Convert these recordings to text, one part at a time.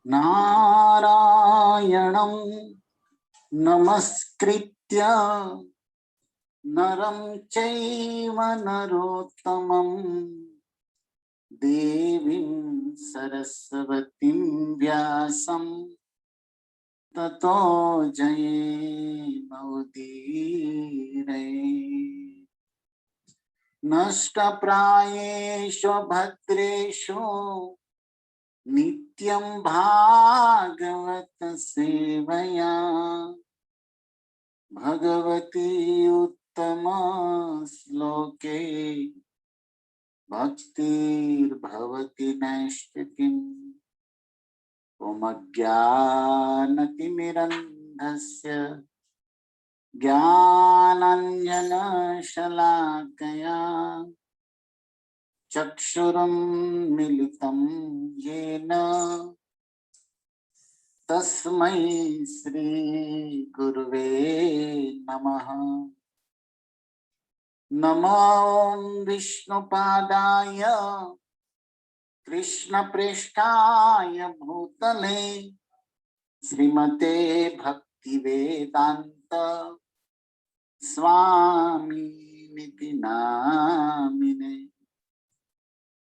नारायणं नमस्कृत्य नरं चैव नरोत्तमं देवीं सरस्वतीं व्यासं ततो जयेमुदीरये। नष्टप्रायेषु भद्रेषु नित्यं भागवत सेवया भगवती उत्तम श्लोके भक्तिर्भवति नैष्ठिकीम्। ॐ अज्ञानतिमिरन्धस्य ज्ञानाञ्जनशलाकया चक्षुरुन्मीलितं येन तस्मै श्री गुरुवे नमः। नमो विष्णुपादाय कृष्णप्रेष्ठाय भूतले श्रीमते भक्तिवेदांत स्वामिनिति नामिने।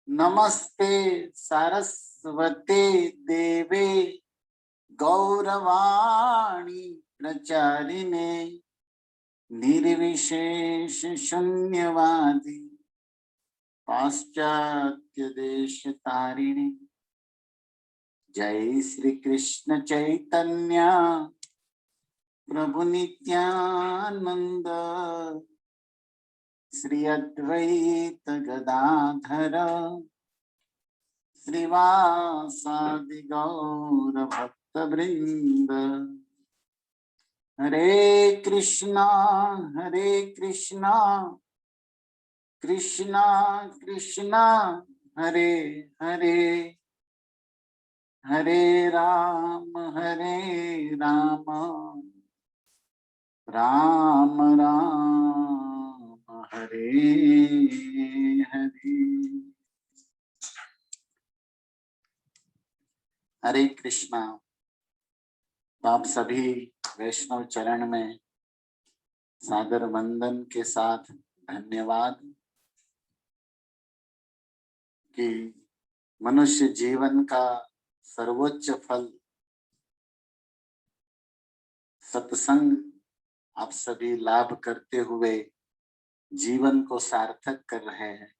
नमस्ते सरस्वते देवे गौरवाणी प्रचारिणे निर्विशेष शून्यवादी पाश्चात्य देश तारिणे। जय श्री कृष्ण चैतन्य प्रभु नित्यानंद श्री अद्वैत गदाधर श्रीवासादि गौर भक्त वृंद। हरे कृष्णा कृष्णा कृष्णा हरे हरे, हरे राम राम राम हरे हरे। हरे कृष्णा। आप सभी वैष्णव चरण में सादर वंदन के साथ धन्यवाद कि मनुष्य जीवन का सर्वोच्च फल सत्संग आप सभी लाभ करते हुए जीवन को सार्थक कर रहे हैं।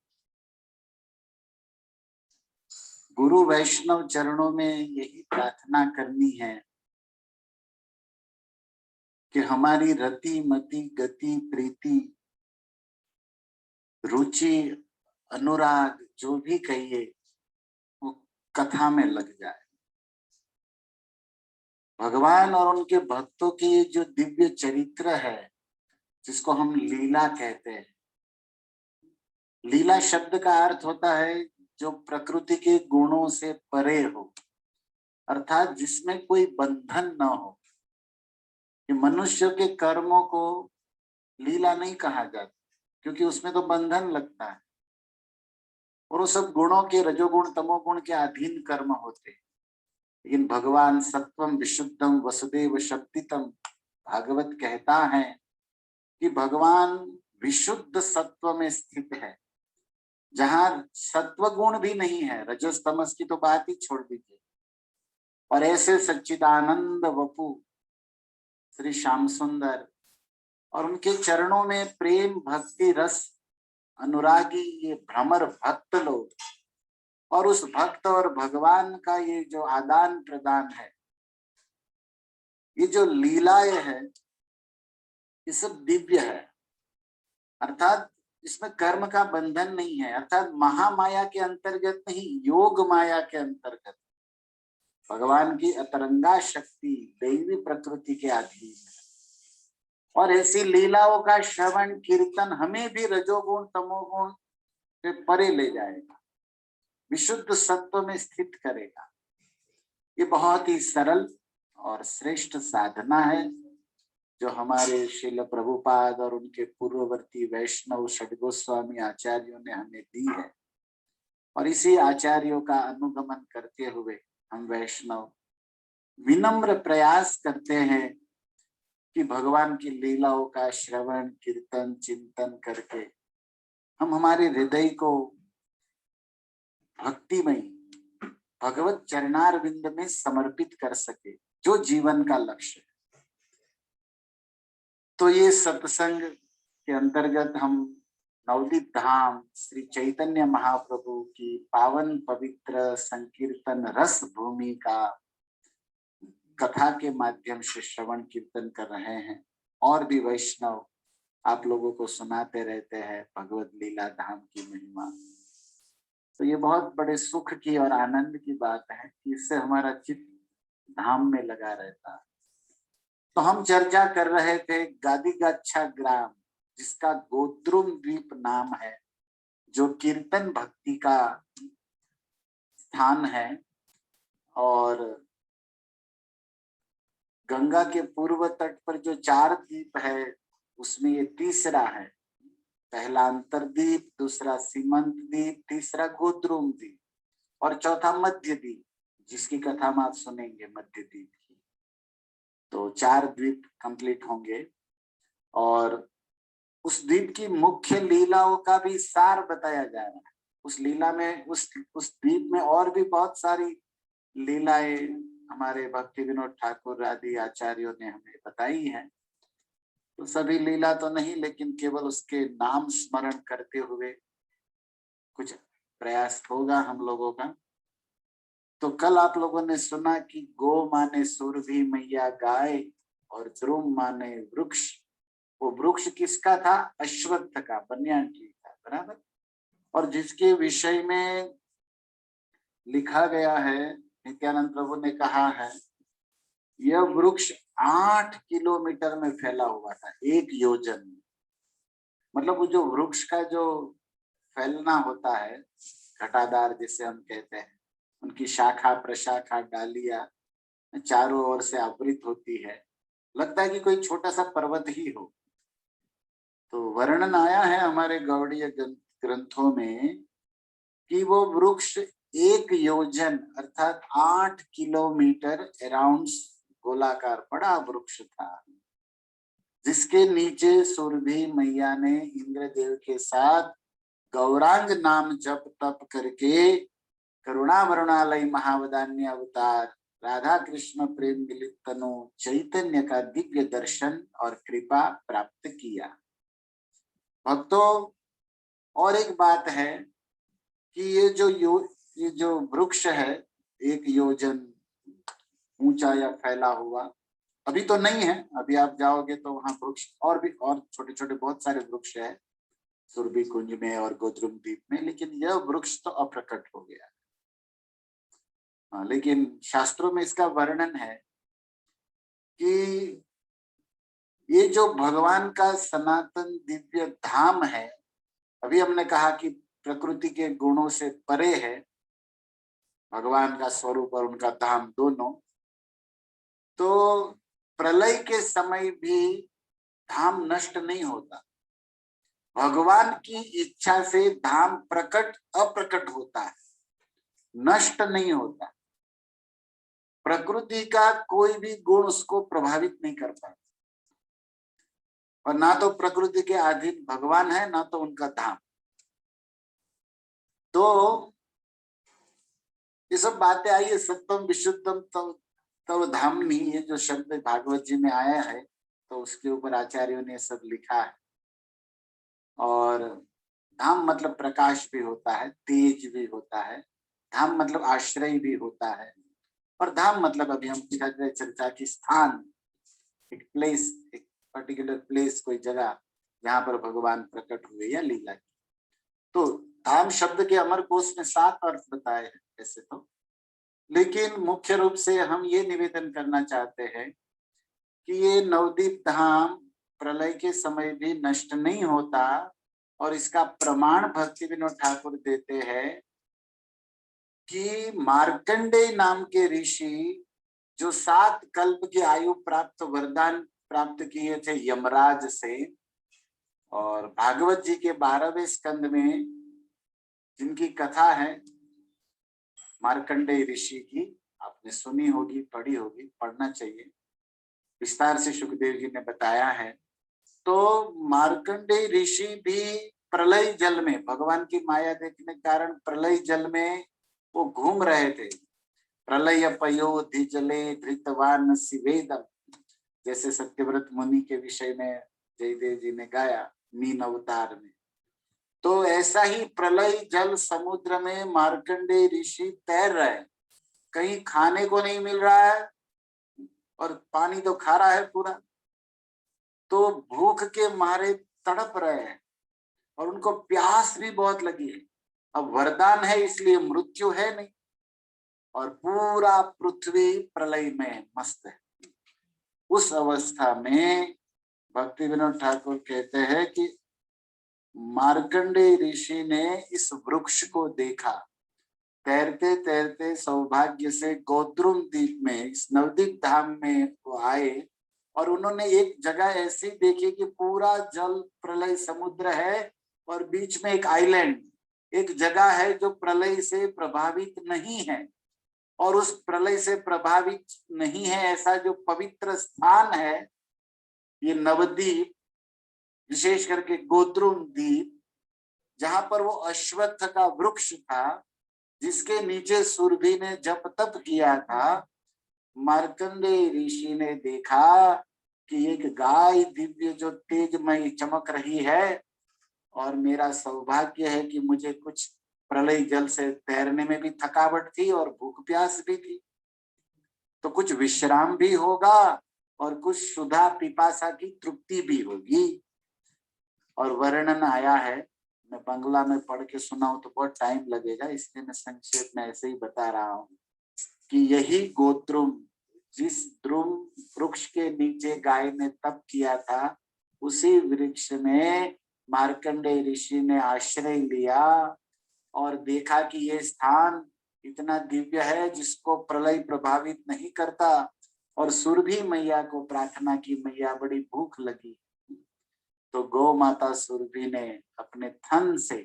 गुरु वैष्णव चरणों में यही प्रार्थना करनी है कि हमारी रति मति गति प्रीति रुचि अनुराग जो भी कहिए वो कथा में लग जाए। भगवान और उनके भक्तों की जो दिव्य चरित्र है जिसको हम लीला कहते हैं। लीला शब्द का अर्थ होता है जो प्रकृति के गुणों से परे हो, अर्थात जिसमें कोई बंधन न हो। कि मनुष्य के कर्मों को लीला नहीं कहा जाता क्योंकि उसमें तो बंधन लगता है और वो सब गुणों के रजोगुण तमोगुण के अधीन कर्म होते। लेकिन भगवान सत्वम विशुद्धम वसुदेव शक्तितम भागवत कहता है कि भगवान विशुद्ध सत्व में स्थित है जहां सत्व गुण भी नहीं है, रजस तमस की तो बात ही छोड़ दीजिए। और ऐसे सच्चिदानंद वपु श्री श्याम सुंदर और उनके चरणों में प्रेम भक्ति रस अनुरागी ये भ्रमर भक्त लोग और उस भक्त और भगवान का ये जो आदान प्रदान है, ये जो लीलाएं है, ये सब दिव्य है। अर्थात इसमें कर्म का बंधन नहीं है, अर्थात महामाया के अंतर्गत नहीं, योग माया के अंतर्गत भगवान की अतरंगा शक्ति दैवी प्रकृति के अधीन है। और ऐसी लीलाओं का श्रवण कीर्तन हमें भी रजोगुण तमोगुण से परे ले जाएगा, विशुद्ध सत्व में स्थित करेगा। ये बहुत ही सरल और श्रेष्ठ साधना है जो हमारे श्रील प्रभुपाद और उनके पूर्ववर्ती वैष्णव षड्गोस्वामी आचार्यों ने हमें दी है। और इसी आचार्यों का अनुगमन करते हुए हम वैष्णव विनम्र प्रयास करते हैं कि भगवान की लीलाओं का श्रवण कीर्तन चिंतन करके हम हमारे हृदय को भक्तिमय भगवत चरणारविंद में समर्पित कर सके, जो जीवन का लक्ष्य है। तो ये सत्संग के अंतर्गत हम नवदीप धाम श्री चैतन्य महाप्रभु की पावन पवित्र संकीर्तन रस भूमि का कथा के माध्यम से श्रवण कीर्तन कर रहे हैं। और भी वैष्णव आप लोगों को सुनाते रहते हैं भगवत लीला धाम की महिमा। तो ये बहुत बड़े सुख की और आनंद की बात है कि इससे हमारा चित्त धाम में लगा रहता है। तो हम चर्चा कर रहे थे गादिगाच्छा ग्राम, जिसका गोद्रुम द्वीप नाम है, जो कीर्तन भक्ति का स्थान है और गंगा के पूर्व तट पर जो 4 द्वीप है उसमें ये तीसरा है। पहला अंतरद्वीप, दूसरा सीमंत द्वीप, तीसरा गोद्रुम द्वीप और चौथा मध्य द्वीप, जिसकी कथा हम आप सुनेंगे मध्य द्वीप की। तो 4 द्वीप कंप्लीट होंगे और उस द्वीप की मुख्य लीलाओं का भी सार बताया जा रहा है। उस लीला में उस द्वीप में और भी बहुत सारी लीलाएं हमारे भक्ति विनोद ठाकुर आदि आचार्यों ने हमें बताई हैं। तो सभी लीला तो नहीं, लेकिन केवल उसके नाम स्मरण करते हुए कुछ प्रयास होगा हम लोगों का। तो कल आप लोगों ने सुना कि गो माने सुरभि मैया गाय और द्रुम माने वृक्ष। वो वृक्ष किसका था? अश्वत्थ का, बनियान ट्री का, बराबर। और जिसके विषय में लिखा गया है, नित्यानंद प्रभु ने कहा है, यह वृक्ष 8 किलोमीटर में फैला हुआ था, 1 योजन में। मतलब वो जो वृक्ष का जो फैलना होता है, घटादार जिसे हम कहते हैं, उनकी शाखा प्रशाखा डालियां चारों ओर से आवृत होती है, लगता है कि कोई छोटा सा पर्वत ही हो। तो वर्णन आया है हमारे गौड़ीय ग्रंथों में कि वो वृक्ष 1 योजन अर्थात 8 किलोमीटर अराउंड गोलाकार बड़ा वृक्ष था, जिसके नीचे सुरभि मैया ने इंद्रदेव के साथ गौरांग नाम जप तप करके करुणा वरुणालय महावदान्य अवतार राधा कृष्ण प्रेम मिलित तनु चैतन्य का दिव्य दर्शन और कृपा प्राप्त किया। भक्तों, और एक बात है कि ये जो वृक्ष है 1 योजन ऊंचा या फैला हुआ, अभी तो नहीं है। अभी आप जाओगे तो वहां वृक्ष और भी और छोटे छोटे बहुत सारे वृक्ष है सुरभि कुंज में और गोद्रुम द्वीप में, लेकिन यह वृक्ष तो अप्रकट हो गया। लेकिन शास्त्रों में इसका वर्णन है कि ये जो भगवान का सनातन दिव्य धाम है, अभी हमने कहा कि प्रकृति के गुणों से परे है भगवान का स्वरूप और उनका धाम दोनों। तो प्रलय के समय भी धाम नष्ट नहीं होता। भगवान की इच्छा से धाम प्रकट अप्रकट होता है, नष्ट नहीं होता। प्रकृति का कोई भी गुण उसको प्रभावित नहीं कर पाता, और ना तो प्रकृति के अधीन भगवान है, ना तो उनका धाम। तो ये सब बातें आई है। सत्यम विशुद्धम तव धामनी, ये जो शब्द भागवत जी में आया है, तो उसके ऊपर आचार्यों ने सब लिखा है। और धाम मतलब प्रकाश भी होता है, तेज भी होता है। धाम मतलब आश्रय भी होता है। और धाम मतलब अभी हम चर्चा की स्थान, एक प्लेस, एक पर्टिकुलर प्लेस, कोई जगह जहां पर भगवान प्रकट हुए या लीला की। तो धाम शब्द के अमर कोश में 7 अर्थ बताए हैं ऐसे तो, लेकिन मुख्य रूप से हम ये निवेदन करना चाहते हैं कि ये नवदीप धाम प्रलय के समय भी नष्ट नहीं होता। और इसका प्रमाण भक्ति विनोद ठाकुर देते हैं कि मार्कंडेय नाम के ऋषि जो 7 कल्प की आयु प्राप्त वरदान प्राप्त किए थे यमराज से, और भागवत जी के 12वें स्कंद में जिनकी कथा है मार्कंडेय ऋषि की, आपने सुनी होगी, पढ़ी होगी, पढ़ना चाहिए, विस्तार से सुखदेव जी ने बताया है। तो मार्कंडेय ऋषि भी प्रलय जल में, भगवान की माया देखने के कारण प्रलय जल में वो घूम रहे थे। प्रलय पयोधि जले धृतवान शिवेदम, जैसे सत्यव्रत मुनि के विषय में जयदेव जी ने गाया मीन अवतार में। तो ऐसा ही प्रलय जल समुद्र में मार्कंडेय ऋषि तैर रहे हैं, कहीं खाने को नहीं मिल रहा है और पानी तो खारा है पूरा, तो भूख के मारे तड़प रहे हैं और उनको प्यास भी बहुत लगी है। अब वरदान है इसलिए मृत्यु है नहीं, और पूरा पृथ्वी प्रलय में मस्त है। उस अवस्था में भक्ति विनोद ठाकुर कहते हैं कि मार्कंडेय ऋषि ने इस वृक्ष को देखा, तैरते तैरते सौभाग्य से गोद्रुम द्वीप में, इस नवद्वीप धाम में वो आए, और उन्होंने एक जगह ऐसी देखी कि पूरा जल प्रलय समुद्र है और बीच में एक आइलैंड, एक जगह है जो प्रलय से प्रभावित नहीं है। और उस प्रलय से प्रभावित नहीं है ऐसा जो पवित्र स्थान है ये नवद्वीप, विशेष करके गोद्रुम द्वीप, जहां पर वो अश्वत्थ का वृक्ष था जिसके नीचे सुरभि ने जप तप किया था। मार्कंडेय ऋषि ने देखा कि एक गाय दिव्य जो तेजमय चमक रही है, और मेरा सौभाग्य है कि मुझे कुछ प्रलय जल से तैरने में भी थकावट थी और भूख प्यास भी थी, तो कुछ विश्राम भी होगा और कुछ सुधा पिपासा की तृप्ति भी होगी। और वर्णन आया है, मैं बंगला में पढ़ के सुनाऊं तो बहुत टाइम लगेगा, इसलिए मैं संक्षेप में ऐसे ही बता रहा हूं कि यही गोद्रुम, जिस द्रुम वृक्ष के नीचे गाय ने तप किया था, उसी वृक्ष में मार्कंडेय ऋषि ने आश्रय लिया और देखा कि ये स्थान इतना दिव्य है जिसको प्रलय प्रभावित नहीं करता, और सुरभि मैया को प्रार्थना की, मैया बड़ी भूख लगी। तो गौ माता सुरभि ने अपने थन से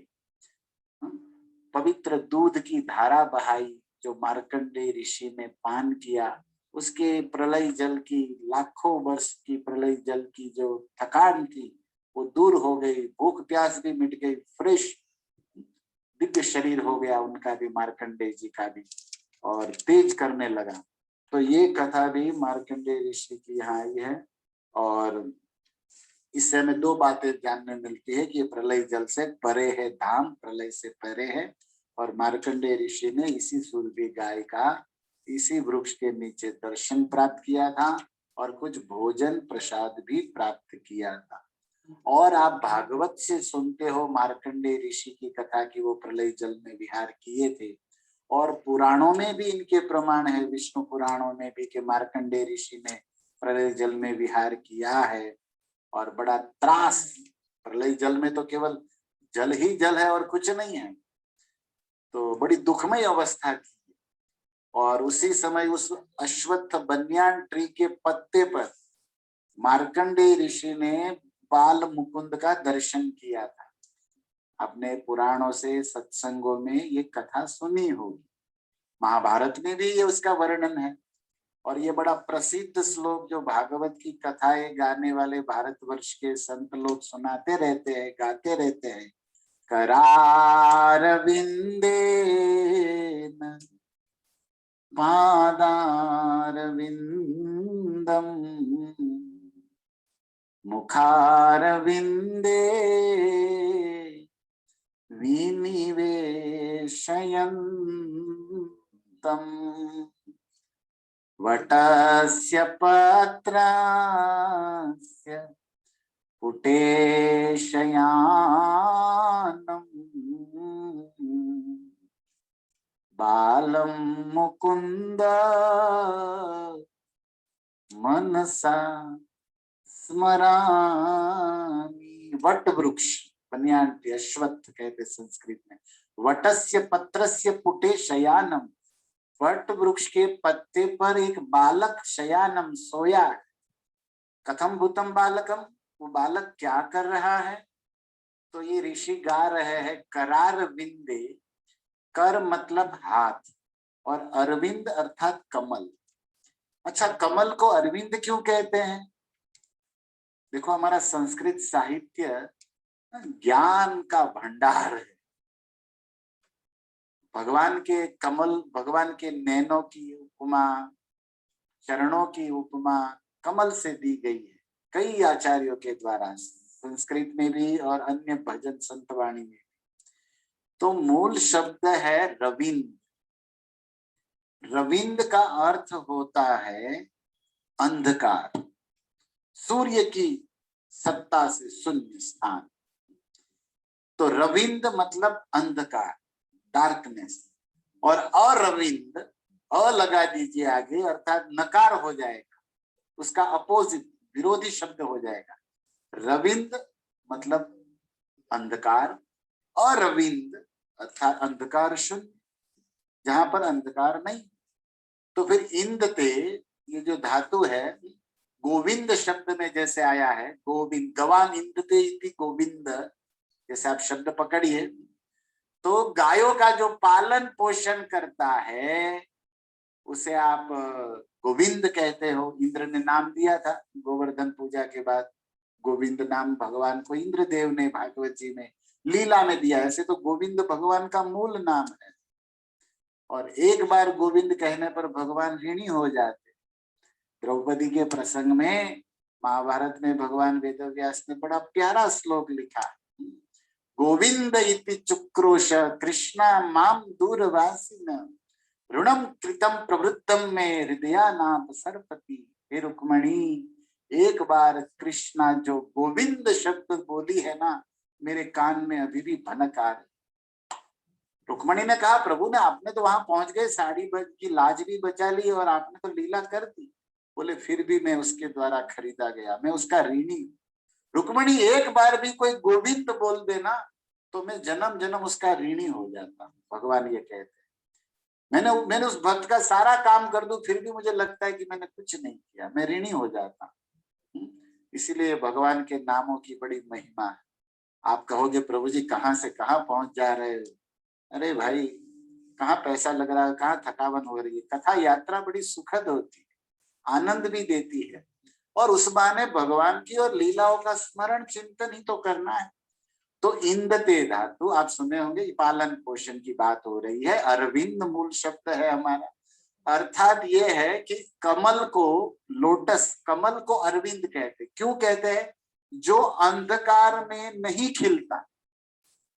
पवित्र दूध की धारा बहाई, जो मार्कंडेय ऋषि ने पान किया, उसके प्रलय जल की, लाखों वर्ष की प्रलय जल की जो थकान थी वो दूर हो गई, भूख प्यास भी मिट गई, फ्रेश दिव्य शरीर हो गया उनका भी, मार्कंडेय जी का भी, और तेज करने लगा। तो ये कथा भी मार्कंडेय ऋषि की यहाँ आई है। और इससे हमें दो बातें जानने मिलती है कि प्रलय जल से परे है धाम, प्रलय से परे है, और मार्कंडेय ऋषि ने इसी सुरभि गाय का इसी वृक्ष के नीचे दर्शन प्राप्त किया था और कुछ भोजन प्रसाद भी प्राप्त किया था। और आप भागवत से सुनते हो मार्कंडेय ऋषि की कथा की वो प्रलय जल में विहार किए थे, और पुराणों में भी इनके प्रमाण है, विष्णु पुराणों में भी, कि मार्कंडेय ऋषि ने प्रलय जल में विहार किया है। और बड़ा त्रास, प्रलय जल में तो केवल जल ही जल है और कुछ नहीं है, तो बड़ी दुखमय अवस्था थी। और उसी समय उस अश्वत्थ बन्यान ट्री के पत्ते पर मार्कंडेय ऋषि ने बाल मुकुंद का दर्शन किया था। अपने पुराणों से, सत्संगों में ये कथा सुनी होगी, महाभारत में भी ये उसका वर्णन है। और ये बड़ा प्रसिद्ध श्लोक जो भागवत की कथाएं गाने वाले भारतवर्ष के संत लोग सुनाते रहते हैं, गाते रहते हैं, करारविंदेन पादारविंदम मुखारविंदे विनिवेशयन्तम् वटस्य पत्रस्य पुटेशयानम् बालं मुकुन्द मनसा स्मरामि। वट वृक्ष, बनियान अश्वत्थ कहते संस्कृत में। वटस्य पत्रस्य पुटे शयानम, वट वृक्ष के पत्ते पर एक बालक शयानम सोया। कथम भूतम बालकम, वो बालक क्या कर रहा है? तो ये ऋषि गा रहे हैं, करार विंदे, कर मतलब हाथ, और अरविंद अर्थात कमल। अच्छा, कमल को अरविंद क्यों कहते हैं? देखो, हमारा संस्कृत साहित्य ज्ञान का भंडार है। भगवान के कमल, भगवान के नैनों की उपमा, चरणों की उपमा कमल से दी गई है कई आचार्यों के द्वारा, संस्कृत में भी और अन्य भजन संत वाणी में। तो मूल शब्द है रविंद। रविंद का अर्थ होता है अंधकार, सूर्य की सत्ता से शून्य स्थान। तो रविंद मतलब अंधकार, डार्कनेस, और अरविंद, अ लगा दीजिए आगे, अर्थात नकार हो जाएगा, उसका अपोजिट, विरोधी शब्द हो जाएगा। रविंद मतलब अंधकार, अरविंद अर्थात अंधकार शून्य, जहां पर अंधकार नहीं। तो फिर इंदते, ये जो धातु है, गोविंद शब्द में जैसे आया है, गोविंद, गवान इंदते इति गोविंद, जैसे आप शब्द पकड़िए, तो गायों का जो पालन पोषण करता है उसे आप गोविंद कहते हो। इंद्र ने नाम दिया था गोवर्धन पूजा के बाद, गोविंद नाम भगवान को इंद्र देव ने भागवत जी में लीला में दिया। ऐसे तो गोविंद भगवान का मूल नाम है, और एक बार गोविंद कहने पर भगवान ऋणी हो जाते। द्रौपदी के प्रसंग में महाभारत में भगवान वेदव्यास ने बड़ा प्यारा श्लोक लिखा, गोविंद इति चुक्रोश कृष्णा माम दूरवासिन ऋणम कृतम प्रवृत्तम में हृदया नाम सरपति। हे रुक्मणी, एक बार कृष्णा जो गोविंद शब्द बोली है ना, मेरे कान में अभी भी भनक आ रही। रुक्मणी ने कहा, प्रभु ने, आपने तो वहां पहुंच गए, साड़ी की लाज भी बचा ली और आपने तो लीला कर दी। बोले, फिर भी मैं उसके द्वारा खरीदा गया, मैं उसका ऋणी। रुक्मणी, एक बार भी कोई गोविंद बोल देना तो मैं जन्म जन्म उसका ऋणी हो जाता। भगवान ये कहते हैं, मैंने उस भक्त का सारा काम कर दूं, फिर भी मुझे लगता है कि मैंने कुछ नहीं किया, मैं ऋणी हो जाता। इसीलिए भगवान के नामों की बड़ी महिमा है। आप कहोगे, प्रभु जी कहाँ से कहाँ पहुंच जा रहे हो? अरे भाई, कहाँ पैसा लग रहा है, कहाँ थकावन हो रही है। कथा यात्रा बड़ी सुखद होती है, आनंद भी देती है, और उस बहाने भगवान की और लीलाओं का स्मरण चिंतन ही तो करना है। तो इंदते धातु आप सुने होंगे, पालन पोषण की बात हो रही है। अरविंद मूल शब्द है हमारा, अर्थात ये है कि कमल को, लोटस कमल को अरविंद कहते। क्यों कहते हैं? जो अंधकार में नहीं खिलता,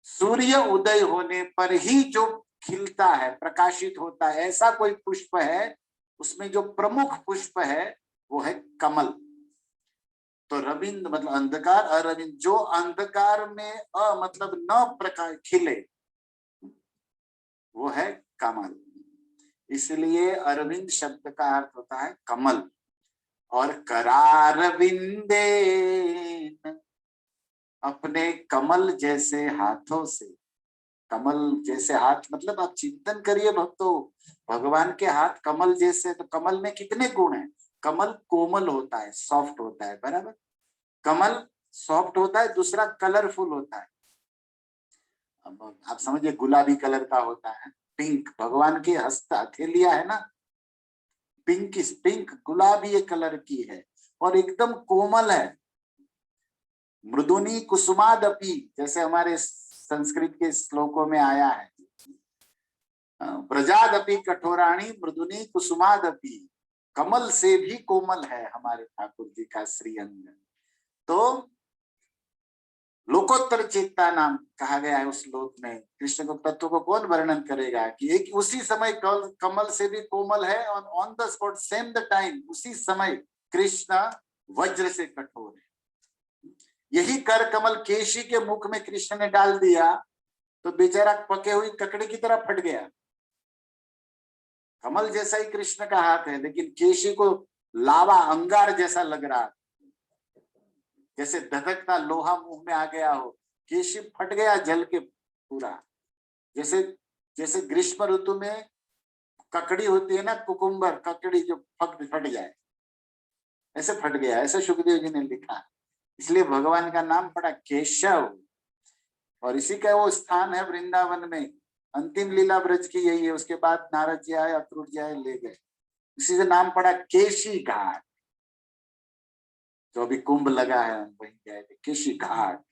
सूर्य उदय होने पर ही जो खिलता है, प्रकाशित होता है, ऐसा कोई पुष्प है, उसमें जो प्रमुख पुष्प है वो है कमल। तो रविंद मतलब अंधकार, अरविंद जो अंधकार में मतलब न प्रकाश खिले, वो है कमल। इसलिए अरविंद शब्द का अर्थ होता है कमल। और करारविंदे, अपने कमल जैसे हाथों से, कमल जैसे हाथ मतलब आप चिंतन करिए भक्तों, भगवान के हाथ कमल जैसे। तो कमल में कितने गुण हैं? कमल कोमल होता है, सॉफ्ट होता है, बराबर, कमल सॉफ्ट होता है। दूसरा, कलरफुल होता है। अब आप समझिए, गुलाबी कलर का होता है, पिंक, भगवान की हस्त हथेलियां है ना, पिंक पिंक गुलाबी कलर की है, और एकदम कोमल है। मृदुनी कुसुमादपि, जैसे हमारे संस्कृत के श्लोकों में आया है, ब्रजादपि कठोराणी मृदुनी कुसुमादपि, कमल से भी कोमल है हमारे ठाकुर जी का श्रीअंग। तो लोकोत्तर चेतना नाम कहा गया है उस श्लोक में। कृष्ण को तत्व को कौन वर्णन करेगा कि एक उसी समय कमल से भी कोमल है, और on the spot same the time, उसी समय कृष्ण वज्र से कठोर है। यही कर कमल केशी के मुख में कृष्ण ने डाल दिया तो बेचारा पके हुई ककड़ी की तरह फट गया। कमल जैसा ही कृष्ण का हाथ है, लेकिन केशी को लावा अंगार जैसा लग रहा, जैसे धधकता लोहा मुंह में आ गया हो। केशी फट गया जल के पूरा, जैसे जैसे ग्रीष्म ऋतु में ककड़ी होती है ना, कुकुम्बर ककड़ी जो फट जाए, ऐसे फट गया, ऐसे सुखदेव जी ने लिखा। इसलिए भगवान का नाम पड़ा केशव, और इसी का वो स्थान है वृंदावन में। अंतिम लीला ब्रज की यही है। उसके बाद नारद जी आए, अक्रूर जी आए, ले गए। इसी से नाम पड़ा केशी घाट। जो अभी कुंभ लगा है हम वहीं गए थे, केशी घाट।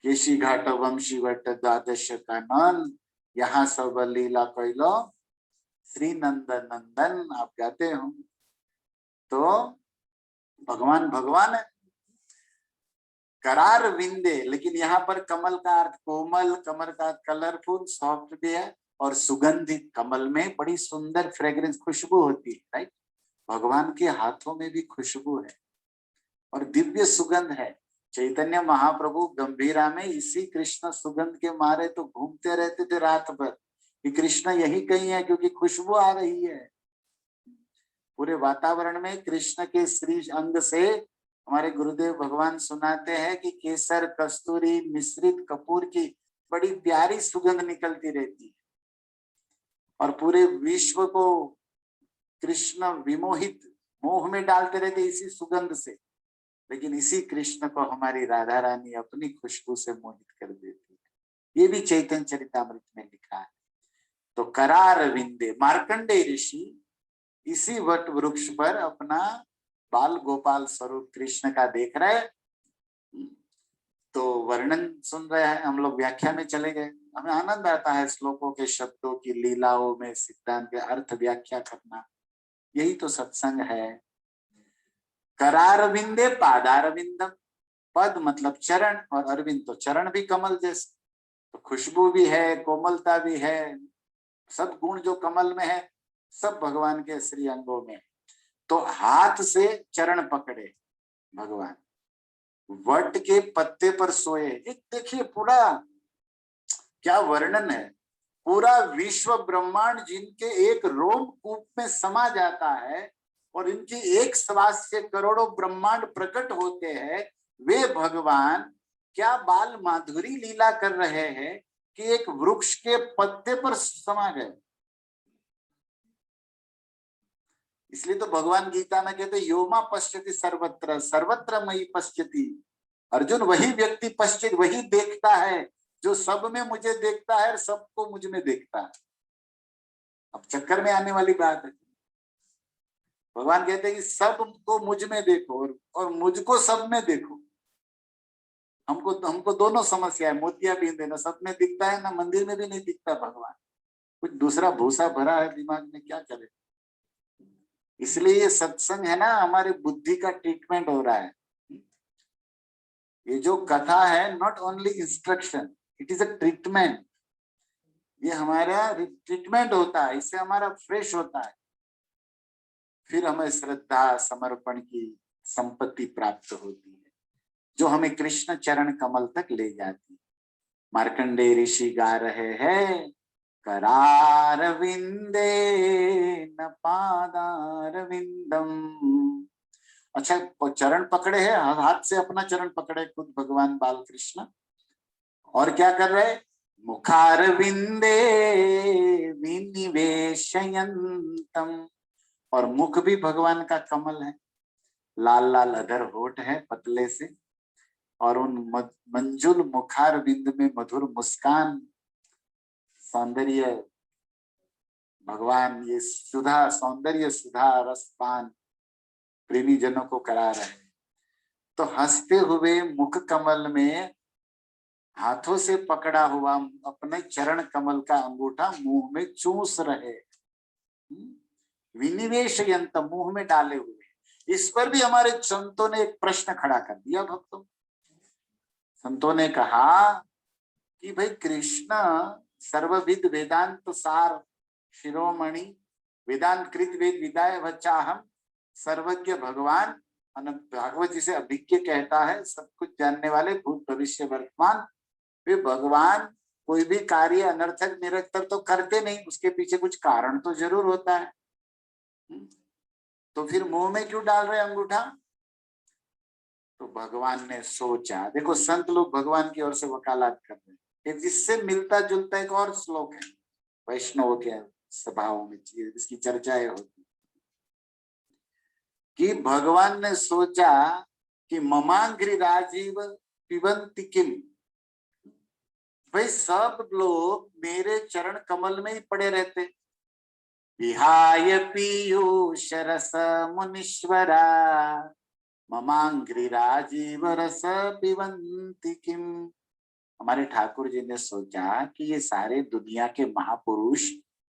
केशी घाट वंशी वट द्वादश कानन, यहाँ सब लीला कैलो श्री नंदन नंदन। आप कहते हो तो भगवान भगवान है। करार विंदे, लेकिन यहाँ पर कमल का अर्थ कोमल, कमल का कलरफुल, सॉफ्ट भी है, और सुगंधित। कमल में बड़ी सुंदर फ्रेग्रेंस, खुशबू होती है, राइट। भगवान के हाथों में भी खुशबू है और दिव्य सुगंध है। चैतन्य महाप्रभु गंभीरा में इसी कृष्ण सुगंध के मारे तो घूमते रहते थे रात भर कि कृष्ण यही कहीं है, क्योंकि खुशबू आ रही है। पूरे वातावरण में कृष्ण के श्री अंग से हमारे गुरुदेव भगवान सुनाते हैं कि केसर, कस्तूरी, मिश्रित कपूर की बड़ी प्यारी सुगंध निकलती रहती है और पूरे विश्व को कृष्ण विमोहित, मोह में डालते रहते इसी सुगंध से। लेकिन इसी कृष्ण को हमारी राधा रानी अपनी खुशबू से मोहित कर देती है। ये भी चैतन्य चरितामृत में लिखा है। तो करार विंदे, मार्कंडे ऋषि इसी वट वृक्ष पर अपना बाल गोपाल स्वरूप कृष्ण का देख रहे। तो वर्णन सुन रहे हैं हम लोग, व्याख्या में चले गए। हमें आनंद आता है श्लोकों के शब्दों की लीलाओं में सिद्धांत के अर्थ व्याख्या करना। यही तो सत्संग है। करारविंदे पादारविंदम, पद मतलब चरण, और अरविंद तो चरण भी कमल जैसे। तो खुशबू भी है, कोमलता भी है, सब गुण जो कमल में है सब भगवान के श्री अंगों में। तो हाथ से चरण पकड़े भगवान, वट के पत्ते पर सोए। एक देखिए पूरा क्या वर्णन है। पूरा विश्व ब्रह्मांड जिनके एक रोमकूप में समा जाता है और इनकी एक श्वास से करोड़ों ब्रह्मांड प्रकट होते हैं, वे भगवान क्या बाल माधुरी लीला कर रहे हैं कि एक वृक्ष के पत्ते पर समा गए। इसलिए तो भगवान गीता में कहते योमा पश्यति सर्वत्र, सर्वत्र मयि पश्यति। अर्जुन, वही व्यक्ति पश्चित, वही देखता है जो सब में मुझे देखता है और सबको मुझ में देखता है। अब चक्कर में आने वाली बात है। भगवान कहते हैं कि सबको मुझ में देखो और मुझको सब में देखो। हमको दोनों समस्या है, मोतिया बिंद है, ना सब में दिखता है ना मंदिर में भी नहीं दिखता भगवान। कुछ दूसरा भूसा भरा है दिमाग में, क्या करे। इसलिए ये सत्संग है ना, हमारे बुद्धि का ट्रीटमेंट हो रहा है। ये जो कथा है not only instruction, it is a treatment. ये हमारा ट्रीटमेंट होता है, इससे हमारा फ्रेश होता है, फिर हमें श्रद्धा समर्पण की संपत्ति प्राप्त होती है जो हमें कृष्ण चरण कमल तक ले जाती है। मार्कंडे ऋषि गा रहे हैं, करार विंदे न पादार विंदम। अच्छा, चरण पकड़े हैं, हाथ से अपना चरण पकड़े खुद भगवान बाल कृष्ण, और क्या कर रहे, मुखार विंदे विनिवेशयन्तम, और मुख भी भगवान का कमल है, लाल लाल अधर होठ है पतले से, और उन मंजुल मुखार बिंद में मधुर मुस्कान, सौंदर्य। भगवान ये सुधा, सौंदर्य सुधा रसपान प्रेमी जनों को करा रहे हैं। तो हंसते हुए मुख कमल में हाथों से पकड़ा हुआ अपने चरण कमल का अंगूठा मुंह में चूस रहे, विनिवेश यंत्र, मुंह में डाले हुए। इस पर भी हमारे संतों ने एक प्रश्न खड़ा कर दिया। भक्तों, संतों ने कहा कि भाई कृष्ण सर्वविद वेदांत सार शिरोमणि, वेदांत कृत वेद विदाय वचाहम, सर्वज्ञ भगवान, भागवत जिसे अभिज्ञ कहता है, सब कुछ जानने वाले, भूत भविष्य वर्तमान। वे भगवान कोई भी कार्य अनर्थक निरर्थक तो करते नहीं, उसके पीछे कुछ कारण तो जरूर होता है। तो फिर मुंह में क्यों डाल रहे अंगूठा? तो भगवान ने सोचा, देखो संत लोग भगवान की ओर से वकालत कर रहे हैं। जिससे मिलता जुलता एक और श्लोक है वैष्णव के सभाओं में, इसकी चर्चाएं होती कि भगवान ने सोचा कि ममांग्री राजीव पिबंति किम, भाई सब लोग मेरे चरण कमल में ही पड़े रहते। विहाय पीयूष रस मुनीश्वरा ममांग्री राजीव रस पिबंति किम। हमारे ठाकुर जी ने सोचा कि ये सारे दुनिया के महापुरुष,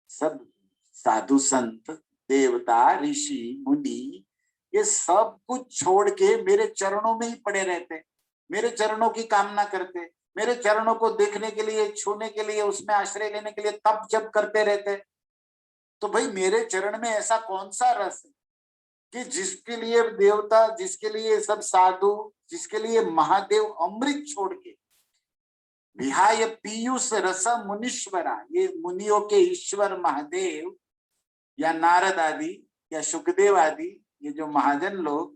सब साधु संत, देवता, ऋषि, मुनि, ये सब कुछ छोड़ के मेरे चरणों में ही पड़े रहते, मेरे चरणों की कामना करते, मेरे चरणों को देखने के लिए, छूने के लिए, उसमें आश्रय लेने के लिए तप जप करते रहते। तो भाई मेरे चरण में ऐसा कौन सा रस है कि जिसके लिए देवता, जिसके लिए सब साधु, जिसके लिए महादेव अमृत छोड़ के विहाय पीयूष रस मुनीश्वरा, ये मुनियों के ईश्वर महादेव या नारद आदि या सुखदेव आदि, ये जो महाजन लोग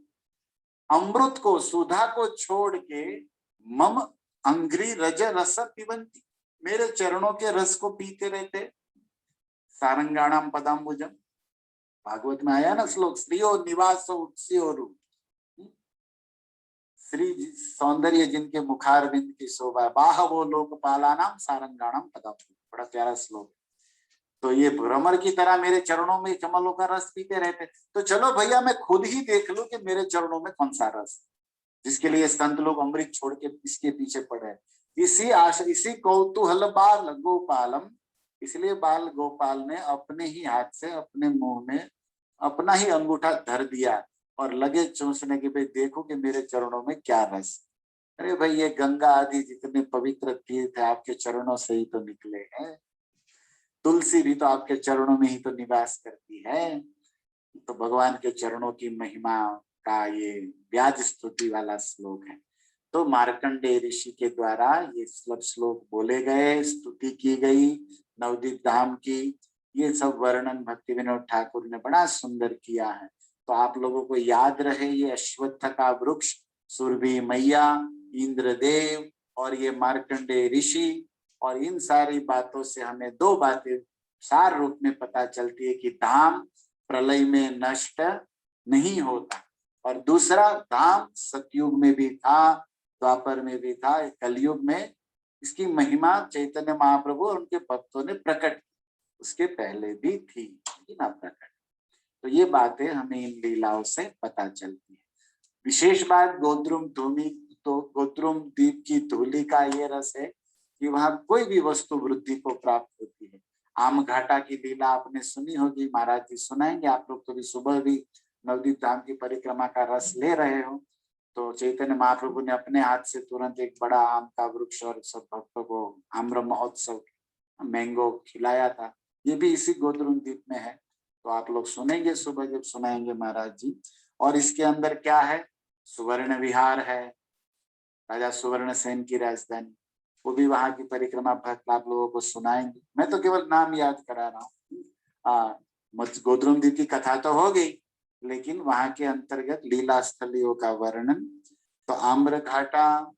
अमृत को, सुधा को छोड़ के मम अंग्री रज रस पिबंती, मेरे चरणों के रस को पीते रहते। सारंगाणाम पदाम्बुजम, भागवत में आया ना श्लोक, श्रीयो निवासो उत्स्योरु, श्री सौंदर्य जिनके मुखारविंद की शोभा, बाहवो लोकपालानाम सारंगाणाम पदाम्बुजम, बड़ा प्यारा श्लोक। तो ये भ्रमर की तरह मेरे चरणों में कमलों का रस पीते रहते। तो चलो भैया मैं खुद ही देख लूं कि मेरे चरणों में कौन सा रस, जिसके लिए संत लोग अमृत छोड़ के इसके पीछे पड़े। इसी आशा, इसी कौतूहल बाल गोपालम, इसलिए बाल गोपाल ने अपने ही हाथ से अपने मुंह में अपना ही अंगूठा धर दिया और लगे चूसने के, भाई देखो कि मेरे चरणों में क्या रस। अरे भाई ये गंगा आदि जितने पवित्र तीर्थ है आपके चरणों से ही तो निकले हैं, तुलसी भी तो आपके चरणों में ही तो निवास करती है। तो भगवान के चरणों की महिमा का ये व्याज स्तुति वाला श्लोक है। तो मार्कंडेय ऋषि के द्वारा ये सब श्लोक बोले गए, स्तुति की गई नवदीप धाम की। ये सब वर्णन भक्ति विनोद ठाकुर ने बड़ा सुंदर किया है। तो आप लोगों को याद रहे, ये अश्वत्थ का वृक्ष, सुरभि मैया, इंद्रदेव और ये मार्कंडेय ऋषि, और इन सारी बातों से हमें दो बातें सार रूप में पता चलती है कि धाम प्रलय में नष्ट नहीं होता, और दूसरा धाम सतयुग में भी था, द्वापर में भी था, कलयुग में इसकी महिमा चैतन्य महाप्रभु और उनके भक्तों ने प्रकट, उसके पहले भी थी ना प्रकट। तो ये बातें हमें इन लीलाओं से पता चलती है। विशेष बात गोद्रुम धूमि, तो गोद्रुम द्वीप की धूलि का ये रस है कि वहां कोई भी वस्तु वृद्धि को प्राप्त होती है। आम घाटा की लीला आपने सुनी होगी, महाराज जी सुनाएंगे। आप लोग तो भी सुबह भी नवदीप धाम की परिक्रमा का रस ले रहे हो। तो चैतन्य महाप्रभु ने अपने हाथ से तुरंत एक बड़ा आम का वृक्ष और सब भक्तों को आम्र महोत्सव मैंगो खिलाया था। ये भी इसी गोद्रुम द्वीप में है। तो आप लोग सुनेंगे सुबह जब सुनाएंगे महाराज जी। और इसके अंदर क्या है, सुवर्ण विहार है, राजा सुवर्ण सेन की राजधानी, वो भी वहां की परिक्रमा भक्त आप लोगों को सुनाएंगे। मैं तो केवल नाम याद करा रहा हूँ। गोद्रुम द्वीप की कथा तो हो गई, लेकिन वहां के अंतर्गत लीला स्थलियों का वर्णन। तो आम्र घाटा,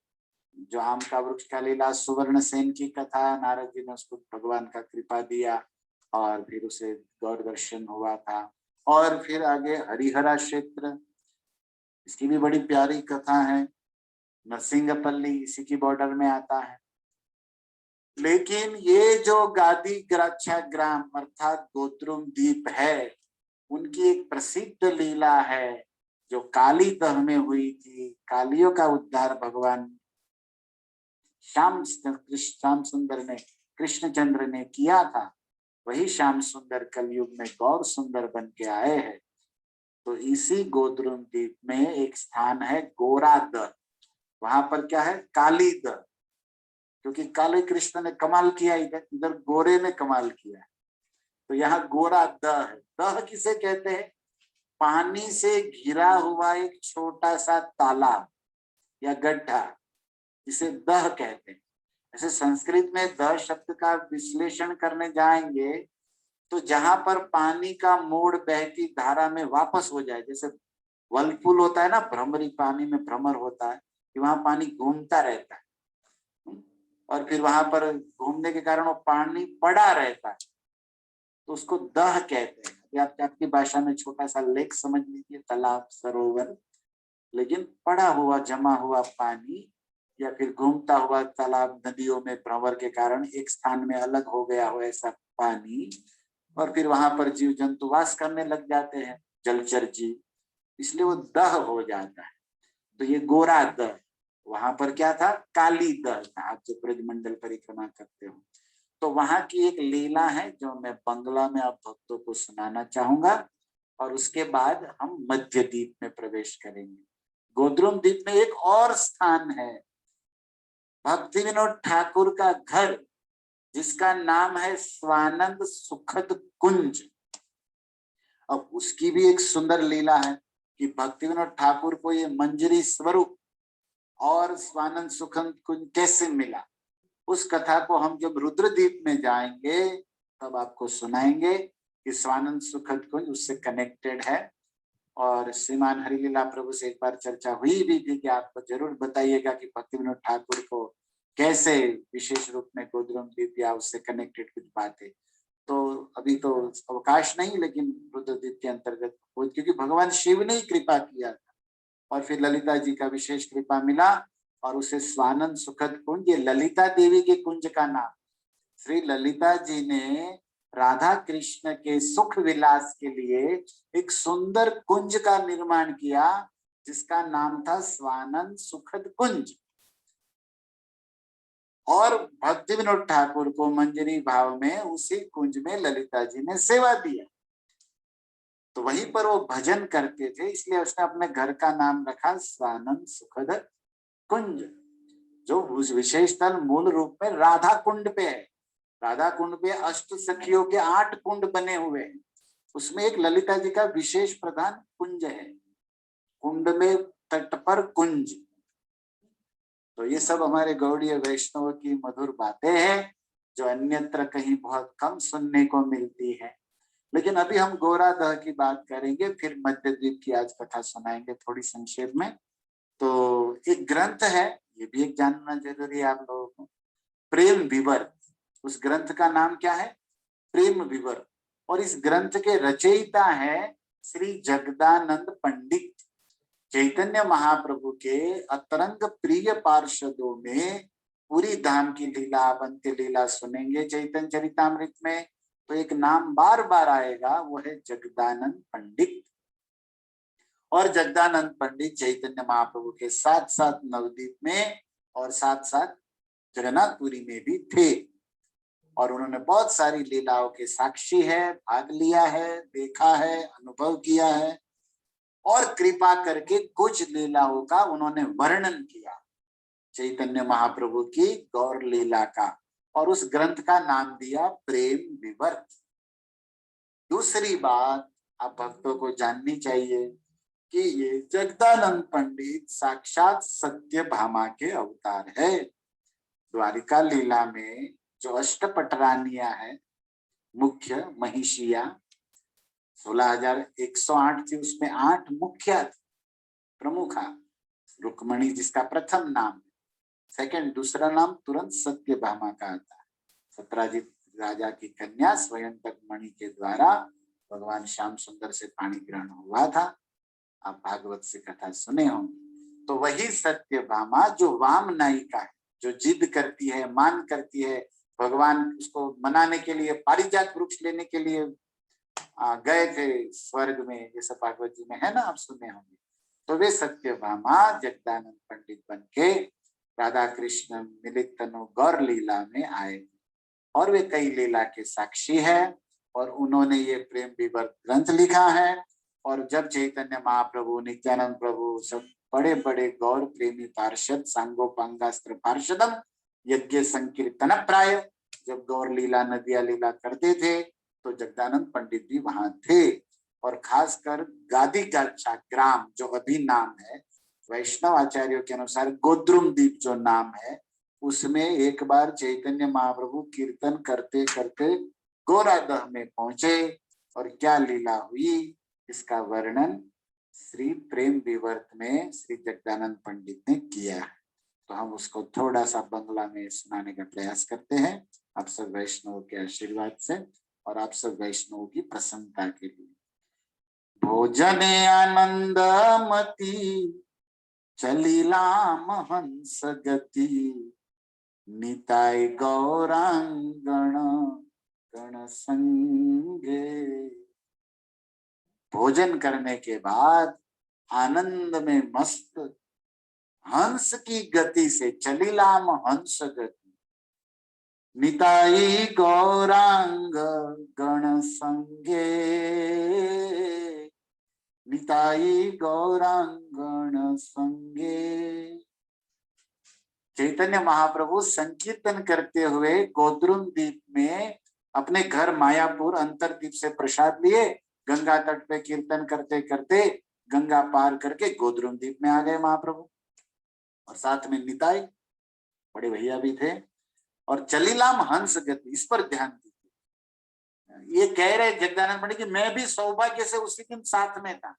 जो आम का वृक्ष का लीला, सुवर्ण सेन की कथा, नारद जी ने उसको भगवान का कृपा दिया और फिर उसे गौर दर्शन हुआ था। और फिर आगे हरिहरा क्षेत्र, इसकी भी बड़ी प्यारी कथा है। नरसिंहपल्ली इसी की बॉर्डर में आता है। लेकिन ये जो गादी ग्राक्षा ग्राम अर्थात गोद्रुम द्वीप है, उनकी एक प्रसिद्ध लीला है जो काली दह में हुई थी। कालियों का उद्धार भगवान श्याम सुंदर ने, कृष्णचंद्र ने किया था। वही श्याम सुंदर कलयुग में गौर सुंदर बन के आए हैं। तो इसी गोद्रुम द्वीप में एक स्थान है गोरा दह। वहां पर क्या है, काली दह, क्योंकि काले कृष्ण ने कमाल किया, इधर इधर गोरे ने कमाल किया। तो यहाँ गोरा दह है। दह किसे कहते हैं, पानी से घिरा हुआ एक छोटा सा तालाब या गड्ढा, इसे दह कहते हैं। ऐसे संस्कृत में दह शब्द का विश्लेषण करने जाएंगे तो जहां पर पानी का मोड़ बहती धारा में वापस हो जाए, जैसे वर्लपूल होता है ना, भ्रमरी पानी में भ्रमर होता है कि वहां पानी घूमता रहता है और फिर वहां पर घूमने के कारण वो पानी पड़ा रहता है, तो उसको दह कहते हैं। आपकी भाषा में छोटा सा लेक समझ लीजिए, तालाब, सरोवर, लेकिन पड़ा हुआ जमा हुआ पानी या फिर घूमता हुआ तालाब नदियों में भंवर के कारण एक स्थान में अलग हो गया हो ऐसा पानी, और फिर वहां पर जीव जंतु वास करने लग जाते हैं, जलचर जीव, इसलिए वो दह हो जाता है। तो ये गोरा दह, वहां पर क्या था, काली दह था। आप जो ब्रजमंडल परिक्रमा करते हो, तो वहां की एक लीला है जो मैं बंगला में आप भक्तों को सुनाना चाहूंगा, और उसके बाद हम मध्य द्वीप में प्रवेश करेंगे। गोद्रुम द्वीप में एक और स्थान है, भक्ति विनोद ठाकुर का घर, जिसका नाम है स्वानंद सुखद कुंज। अब उसकी भी एक सुंदर लीला है कि भक्ति विनोद ठाकुर को ये मंजरी स्वरूप और स्वानंद सुखद कुंज कैसे मिला, उस कथा को हम जब रुद्रद्वीप में जाएंगे तब आपको सुनाएंगे कि स्वानंद सुखद कुंज उससे कनेक्टेड है। और श्रीमान हरिलीला प्रभु से एक बार चर्चा हुई भी थी कि आपको जरूर बताइएगा कि भक्ति विनोद ठाकुर को कैसे विशेष रूप में गोद्रुम द्वीप या उससे कनेक्टेड कुछ बातें, तो अभी तो अवकाश नहीं, लेकिन रुद्रद्वीप के अंतर्गत, क्योंकि भगवान शिव ने ही कृपा किया था और फिर ललिता जी का विशेष कृपा मिला और उसे स्वानंद सुखद कुंज, ये ललिता देवी के कुंज का नाम, श्री ललिता जी ने राधा कृष्ण के सुख विलास के लिए एक सुंदर कुंज का निर्माण किया जिसका नाम था स्वानंद सुखद कुंज। और भक्ति विनोद ठाकुर को मंजरी भाव में उसी कुंज में ललिता जी ने सेवा दिया, तो वहीं पर वो भजन करते थे, इसलिए उसने अपने घर का नाम रखा स्वानंद सुखद कुंज, जो उस विशेष स्थल मूल रूप में राधा कुंड पे है। राधा कुंड पे अष्ट सखियों के 8 कुंड बने हुए हैं, उसमें एक ललिता जी का विशेष प्रधान कुंज है, कुंड में तट पर कुंज। तो ये सब हमारे गौड़ीय वैष्णव की मधुर बातें हैं जो अन्यत्र कहीं बहुत कम सुनने को मिलती है। लेकिन अभी हम गोरादह की बात करेंगे, फिर मध्य द्वीप की आज कथा सुनाएंगे थोड़ी संक्षेप में। तो एक ग्रंथ है, ये भी एक जानना जरूरी है आप लोगों को, प्रेम विवर। उस ग्रंथ का नाम क्या है, प्रेम विवर। और इस ग्रंथ के रचयिता है श्री जगदानंद पंडित। चैतन्य महाप्रभु के अतरंग प्रिय पार्षदों में पूरी धाम की लीला, अंत्य लीला सुनेंगे चैतन्य चरितामृत में, तो एक नाम बार बार आएगा, वो है जगदानंद पंडित। और जगदानंद पंडित चैतन्य महाप्रभु के साथ साथ नवद्वीप में और साथ साथ जगन्नाथपुरी में भी थे, और उन्होंने बहुत सारी लीलाओं के साक्षी है, भाग लिया है, देखा है, अनुभव किया है, और कृपा करके कुछ लीलाओं का उन्होंने वर्णन किया चैतन्य महाप्रभु की गौर लीला का, और उस ग्रंथ का नाम दिया प्रेम विवर्त। दूसरी बात आप भक्तों को जाननी चाहिए कि ये जगदानंद पंडित साक्षात सत्यभामा के अवतार है। द्वारिका लीला में जो अष्टपटरानियां है, मुख्य महिषिया 16,108 थी, उसमें 8 मुख्य प्रमुख, रुक्मणी जिसका प्रथम नाम, सेकंड दूसरा नाम तुरंत सत्यभामा का आता है। सत्राजित राजा की कन्या स्वयंतक मणि के द्वारा भगवान श्याम सुंदर से पाणी ग्रहण हुआ था, आप भागवत से कथा सुने होंगे। तो वही सत्यभामा जो वाम नायिका है, जो जिद करती है, मान करती है, भगवान उसको मनाने के लिए पारिजात वृक्ष लेने के लिए गए थे स्वर्ग में, ये सब भागवत जी में है ना, आप सुने होंगे। तो वे सत्यभामा जगदानंद पंडित बन के राधा कृष्ण मिलित तनु गौर लीला में आए, और वे कई लीला के साक्षी है, और उन्होंने ये प्रेम विवर्त ग्रंथ लिखा है। और जब चैतन्य महाप्रभु, नित्यानंद प्रभु, सब बड़े बड़े गौर प्रेमी पार्षद, सांगोपांगास्त्र पार्षदम यज्ञ संकीर्तन प्राय, जब गौर लीला नदिया लीला करते थे तो जगदानंद पंडित भी वहां थे। और खासकर गादी गाछा ग्राम जो अभी नाम है, वैष्णव आचार्यों के अनुसार गोद्रुम द्वीप जो नाम है, उसमें एक बार चैतन्य महाप्रभु कीर्तन करते करते गोरादह में पहुंचे, और क्या लीला हुई इसका वर्णन श्री प्रेम विवर्त में श्री जगदानंद पंडित ने किया है। तो हम उसको थोड़ा सा बंगला में सुनाने का प्रयास करते हैं, आप सब वैष्णव के आशीर्वाद से और आप सब वैष्णव की प्रसन्नता के लिए। भोजने आनंद मती चलिलाम हंस गति निताय गौरांगण गण संगे। भोजन करने के बाद आनंद में मस्त हंस की गति से, चलिलाम हंस गति, निताई गौरांग गण संगे, निताई गौरांगण संगे। चैतन्य महाप्रभु संकीर्तन करते हुए गोद्रुम द्वीप में अपने घर मायापुर अंतरद्वीप से प्रसाद लिए, गंगा तट पे कीर्तन करते करते गंगा पार करके गोद्रुम द्वीप में आ गए महाप्रभु। और साथ में निताई बड़े भैया भी थे। और चलिलाम हंस गति, इस पर ध्यान दीजिए। ये कह रहे जगदानंद पंडित कि मैं भी सौभाग्य से उसी दिन साथ में था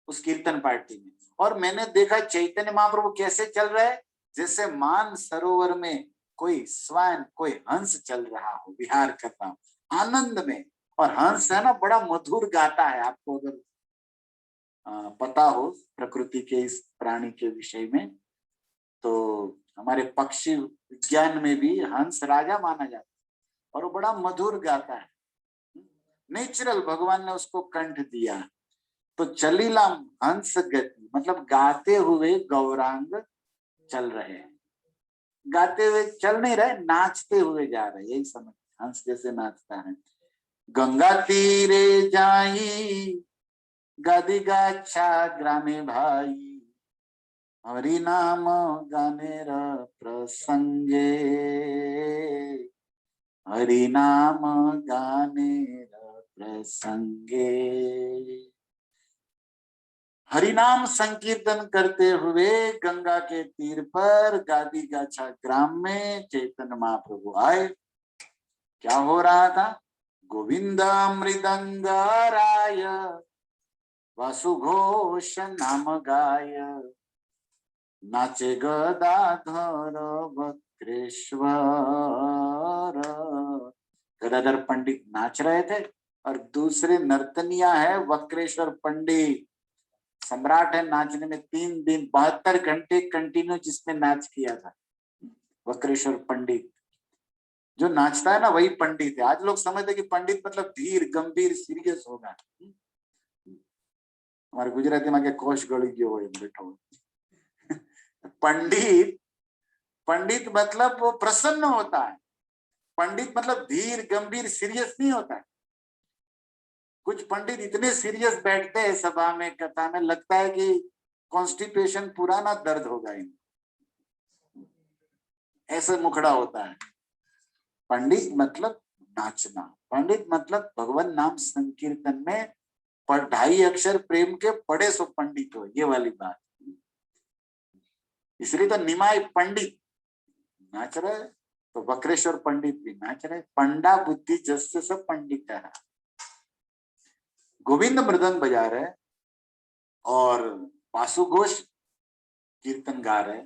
उस कीर्तन पार्टी में, और मैंने देखा चैतन्य महाप्रभु कैसे चल रहे हैं, जैसे मान सरोवर में कोई स्वान, कोई हंस चल रहा हो, विहार कर रहा हो आनंद में। और हंस है ना, बड़ा मधुर गाता है। आपको अगर पता हो प्रकृति के इस प्राणी के विषय में, तो हमारे पक्षी विज्ञान में भी हंस राजा माना जाता है और वो बड़ा मधुर गाता है। नेचुरल भगवान ने उसको कंठ दिया। तो चलिलाम हंस गति मतलब गाते हुए गौरांग चल रहे हैं। गाते हुए चल नहीं रहे, नाचते हुए जा रहे, यही समझ, हंस जैसे नाचता है। गंगा तीरे जाई गादी गाछा ग्रामे भाई, हरि नाम गानेर प्रसंगे, हरि नाम गानेर प्रसंगे। हरिनाम संकीर्तन करते हुए गंगा के तीर पर गादी गाछा ग्राम में चैतन्य महाप्रभु आए। क्या हो रहा था? गोविंद मृदंग राय वासुघोष नाम गाय, नाचे गदाधर वक्रेश्वर। गदाधर पंडित नाच रहे थे और दूसरे नर्तनिया है वक्रेश्वर पंडित। सम्राट है नाचने में, 3 दिन 72 घंटे कंटिन्यू जिसने नाच किया था, वक्रेश्वर पंडित। जो नाचता है ना वही पंडित है। आज लोग समझते कि पंडित मतलब धीर गंभीर सीरियस होगा। हमारे गुजराती में के कोश गड़ी गयो है बैठो। पंडित, पंडित मतलब वो प्रसन्न होता है। पंडित मतलब धीर गंभीर सीरियस नहीं होता है। कुछ पंडित इतने सीरियस बैठते हैं सभा में, कथा में, लगता है कि कॉन्स्टिपेशन पुराना दर्द होगा इनको, ऐसे मुखड़ा होता है। पंडित मतलब नाचना, पंडित मतलब भगवान नाम संकीर्तन में 2.5 अक्षर प्रेम के पढ़े सो पंडित हो, ये वाली बात। इसलिए तो निमाय पंडित नाच रहे, तो वक्रेश्वर पंडित भी नाच रहे। पंडा बुद्धि जस्य सब पंडित है। गोविंद मृदंग बजा रहे और वासुघोष कीर्तन गा रहे,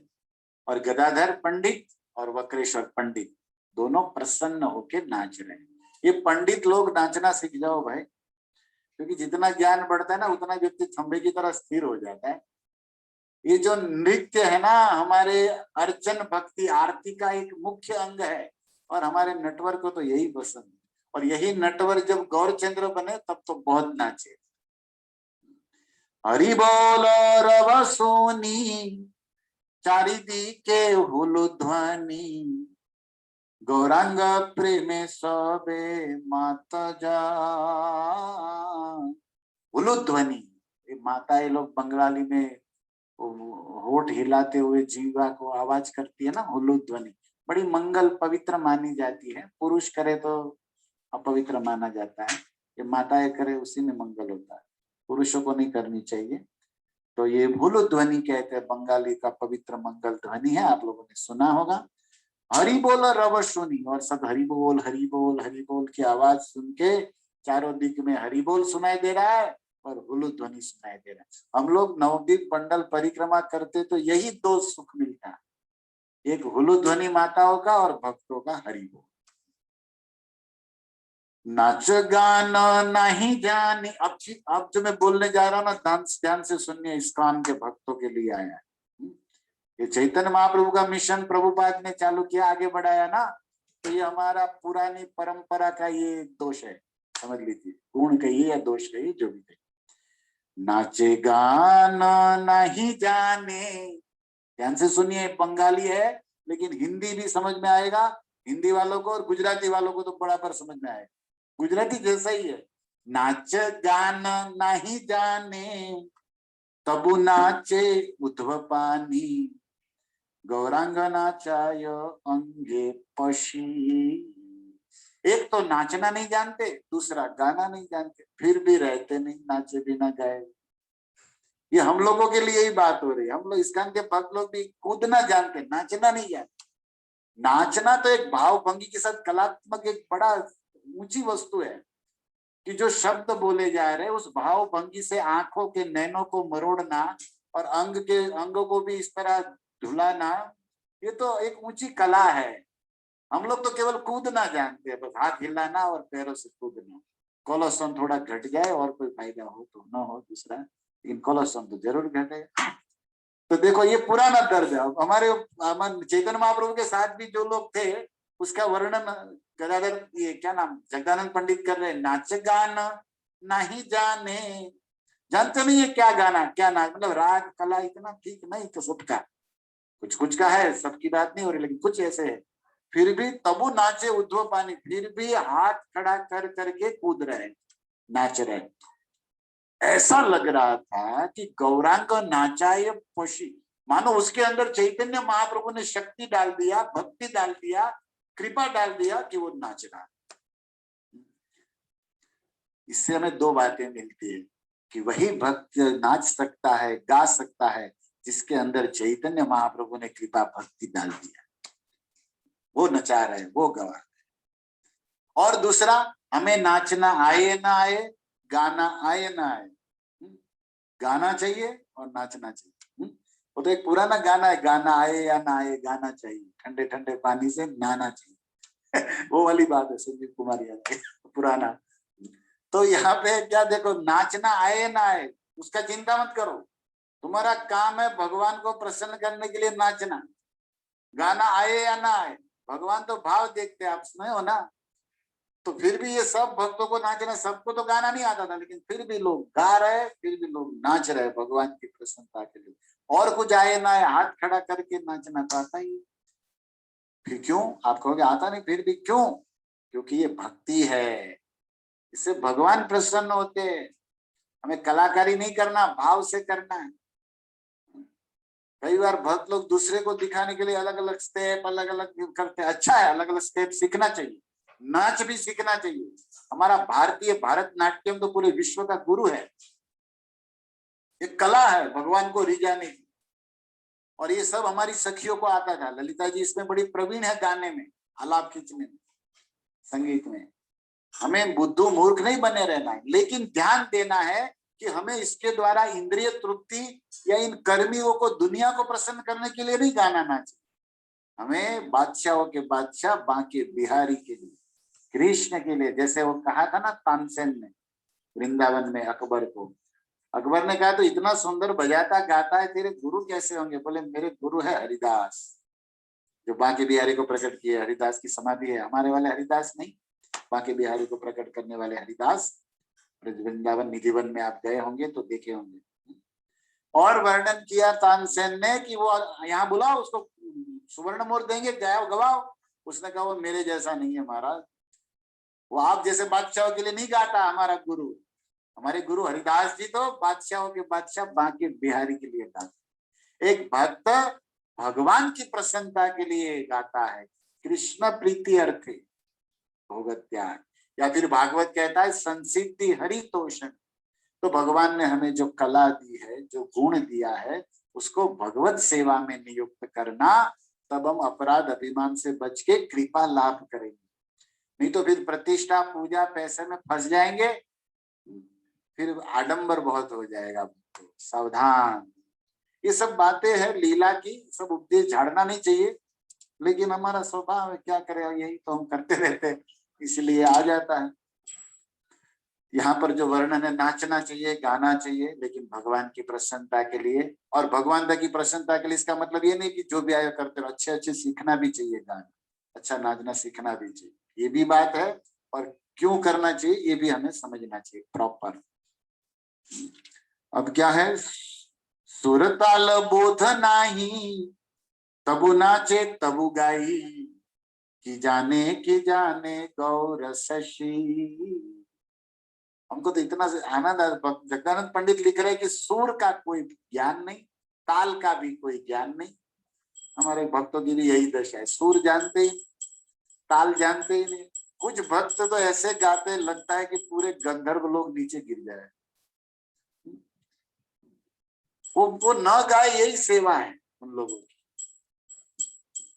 और गदाधर पंडित और वक्रेश्वर पंडित दोनों प्रसन्न होके नाच रहे हैं। ये पंडित लोग नाचना सीख जाओ भाई, क्योंकि जितना ज्ञान बढ़ता है ना उतना व्यक्ति खंबे की तरह स्थिर हो जाता है। ये जो नृत्य है ना, हमारे अर्चन भक्ति आरती का एक मुख्य अंग है, और हमारे नटवर को तो यही पसंद है। और यही नटवर जब गौरचंद्र बने तब तो बहुत नाचे। हरि बोल रव सोनी चारिदी के हुलु ध्वनि, गौरांग प्रेमे सबे मात जा। हुलु ध्वनि, माता ये लोग बंगाली में होठ हिलाते हुए जीवा को आवाज करती है ना, हुलु ध्वनि बड़ी मंगल पवित्र मानी जाती है। पुरुष करे तो अपवित्र माना जाता है, ये माताएं करे उसी में मंगल होता है, पुरुषों को नहीं करनी चाहिए। तो ये हुलु ध्वनि कहते हैं, बंगाली का पवित्र मंगल ध्वनि है, आप लोगों ने सुना होगा। हरि बोल रव सुनी, और सब हरि बोल की आवाज सुन के चारों दिक में हरि बोल सुनाई दे रहा है और हुलु ध्वनि सुनाई दे रहा है। हम लोग नवद्वीप मंडल परिक्रमा करते तो यही 2 सुख मिलता है, एक हुलु ध्वनि माताओं का और भक्तों का हरि बोल। नाच गान नहीं जानी, अब जो मैं बोलने जा रहा हूँ ना ध्यान से सुनिए, इस्कॉन के भक्तों के लिए आया है। ये चैतन्य महाप्रभु का मिशन प्रभुपाद ने चालू किया, आगे बढ़ाया ना, तो ये हमारा पुरानी परंपरा का ये दोष है, समझ लीजिए, गुण कहिए या दोष कहिए, जो भी कहिए। नाचे गाना नहीं जाने, ध्यान से सुनिए, बंगाली है लेकिन हिंदी भी समझ में आएगा, हिंदी वालों को और गुजराती वालों को तो बराबर समझ में आएगा, गुजराती जैसा ही है। नाच गाना नहीं जाने, तबु नाचे उद्धव पानी, गौरांग नाचाय अंगे पशी। एक तो नाचना नहीं जानते, दूसरा गाना नहीं जानते, फिर भी रहते नहीं नाचे बिना गाए। ये हम लोगों के लिए ही बात हो रही है, हम लोग इस्कॉन के भक्त लोग भी कूदना जानते, नाचना नहीं जानते। नाचना तो एक भाव भंगी के साथ कलात्मक एक बड़ा ऊंची वस्तु है, कि जो शब्द बोले जा रहे हैं उस भाव भंगी से आंखों के नैनों को मरोड़ना और अंगों को भी इस तरह धुलाना, ये तो एक ऊंची कला है। हम लोग तो केवल कूदना जानते हैं, बस हाथ हिलाना और पैरों से कूदना। कोलेस्ट्रॉल थोड़ा घट जाए और कोई फायदा हो तो न हो दूसरा, लेकिन कोलेस्ट्रॉल तो जरूर घटेगा। तो देखो ये पुराना दर्द है। हमारे चैतन्य महाप्रभु के साथ भी जो लोग थे उसका वर्णन गदाधर, ये क्या नाम, जगदानंद पंडित कर रहे हैं। नाच गाना नहीं जाने, जानते नहीं है क्या गाना क्या नाच, मतलब राग कला इतना ठीक नहीं तो सबका, कुछ कुछ का है, सबकी बात नहीं हो रही, लेकिन कुछ ऐसे है। फिर भी तबु नाचे उद्धव पानी, फिर भी हाथ खड़ा कर करके कूद रहे, नाच रहे। ऐसा लग रहा था कि गौरांग नाचाय पशी, मानो उसके अंदर चैतन्य महाप्रभु ने शक्ति डाल दिया, भक्ति डाल दिया, कृपा डाल दिया कि वो नाच रहा। इससे हमें दो बातें मिलती है कि वही भक्त नाच सकता है, गा सकता है जिसके अंदर चैतन्य महाप्रभु ने कृपा भक्ति डाल दिया, वो नचा रहे, वो गवा रहे। और दूसरा, हमें नाचना आए ना आए, गाना आए ना आए, गाना चाहिए और नाचना चाहिए। वो तो एक पुराना गाना है, गाना आए या ना आए गाना चाहिए, ठंडे ठंडे पानी से नहाना चाहिए वो वाली बात है संजीव कुमार यादव पुराना। तो यहाँ पे क्या देखो, नाचना आए ना आए उसका चिंता मत करो, तुम्हारा काम है भगवान को प्रसन्न करने के लिए नाचना। गाना आए या ना आए, भगवान तो भाव देखते हैं, आप सुने हो ना। तो फिर भी ये सब भक्तों को नाचना, सबको तो गाना नहीं आता था, लेकिन फिर भी लोग गा रहे, फिर भी लोग नाच रहे भगवान की प्रसन्नता के लिए। और कुछ आए ना आए, हाथ खड़ा करके नाचना तो आता ही। फिर क्यों आप कहोगे आता नहीं, फिर भी क्यों? क्योंकि ये भक्ति है, इससे भगवान प्रसन्न होते हैं। हमें कलाकारी नहीं करना, भाव से करना है। कई बार भक्त लोग दूसरे को दिखाने के लिए अलग अलग स्टेप अलग अलग करते हैं, अच्छा है, अलग अलग स्टेप सीखना चाहिए, नाच भी सीखना चाहिए। हमारा भारतीय भारतनाट्यम तो पूरे विश्व का गुरु है, एक कला है भगवान को रिझाने की। और ये सब हमारी सखियों को आता था। ललिता जी इसमें बड़ी प्रवीण है, गाने में, आलाप खींचने में, संगीत में। हमें बुद्धू मूर्ख नहीं बने रहना है, लेकिन ध्यान देना है कि हमें इसके द्वारा इंद्रिय तृप्ति या इन कर्मियों को, दुनिया को प्रसन्न करने के लिए नहीं गाना नाच। हमें बादशाहों के बादशाह बांके बिहारी के लिए, कृष्ण के लिए, जैसे वो कहा था ना तानसेन ने वृंदावन में अकबर को। अकबर ने कहा तो इतना सुंदर बजाता गाता है, तेरे गुरु कैसे होंगे? बोले मेरे गुरु है हरिदास, जो बांके बिहारी को प्रकट किए। हरिदास की समाधि है, हमारे वाले हरिदास नहीं, बांके बिहारी को प्रकट करने वाले हरिदास। वृंदावन निधिवन में आप गए होंगे तो देखे होंगे। और वर्णन किया तानसेन ने कि वो यहाँ बुलाओ उसको, सुवर्ण मोर देंगे, गाओ गवाओ। उसने कहा वो मेरे जैसा नहीं है महाराज, वो आप जैसे बादशाहों के लिए नहीं गाता। हमारा गुरु, हमारे गुरु हरिदास जी तो बादशाहों के बादशाह बांके बिहारी के लिए गाते। एक भक्त भगवान की प्रसन्नता के लिए गाता है, कृष्ण प्रीति अर्थे भोगत त्याग, या फिर भागवत कहता है संसिद्धि हरि तोषण। तो भगवान ने हमें जो कला दी है, जो गुण दिया है, उसको भगवत सेवा में नियुक्त करना, तब हम अपराध अभिमान से बच के कृपा लाभ करेंगे। नहीं तो फिर प्रतिष्ठा पूजा पैसे में फंस जाएंगे, फिर आडंबर बहुत हो जाएगा। तो सावधान, ये सब बातें हैं लीला की, सब उपदेश झाड़ना नहीं चाहिए, लेकिन हमारा स्वभाव है, क्या करें, यही तो हम करते रहते हैं, इसलिए आ जाता है। यहाँ पर जो वर्णन है, नाचना चाहिए, गाना चाहिए, लेकिन भगवान की प्रसन्नता के लिए। और भगवान की प्रसन्नता के लिए इसका मतलब ये नहीं कि जो भी आयो करते रहो, अच्छे अच्छे सीखना भी चाहिए, गाना अच्छा नाचना सीखना भी चाहिए, ये भी बात है। और क्यों करना चाहिए ये भी हमें समझना चाहिए प्रॉपर। अब क्या है, सुरताल बोध नाही, तबु नाचे तबु गाई, कि जाने गौर शशि। हमको तो इतना आनंद आया, जगदानंद पंडित लिख रहे हैं कि सुर का कोई ज्ञान नहीं, ताल का भी कोई ज्ञान नहीं। हमारे भक्तों की भी यही दशा है, सुर जानते ही, ताल जानते ही नहीं। कुछ भक्त तो ऐसे गाते लगता है कि पूरे गंधर्व लोग नीचे गिर जाए। वो न गाए यही सेवा है उन लोगों की।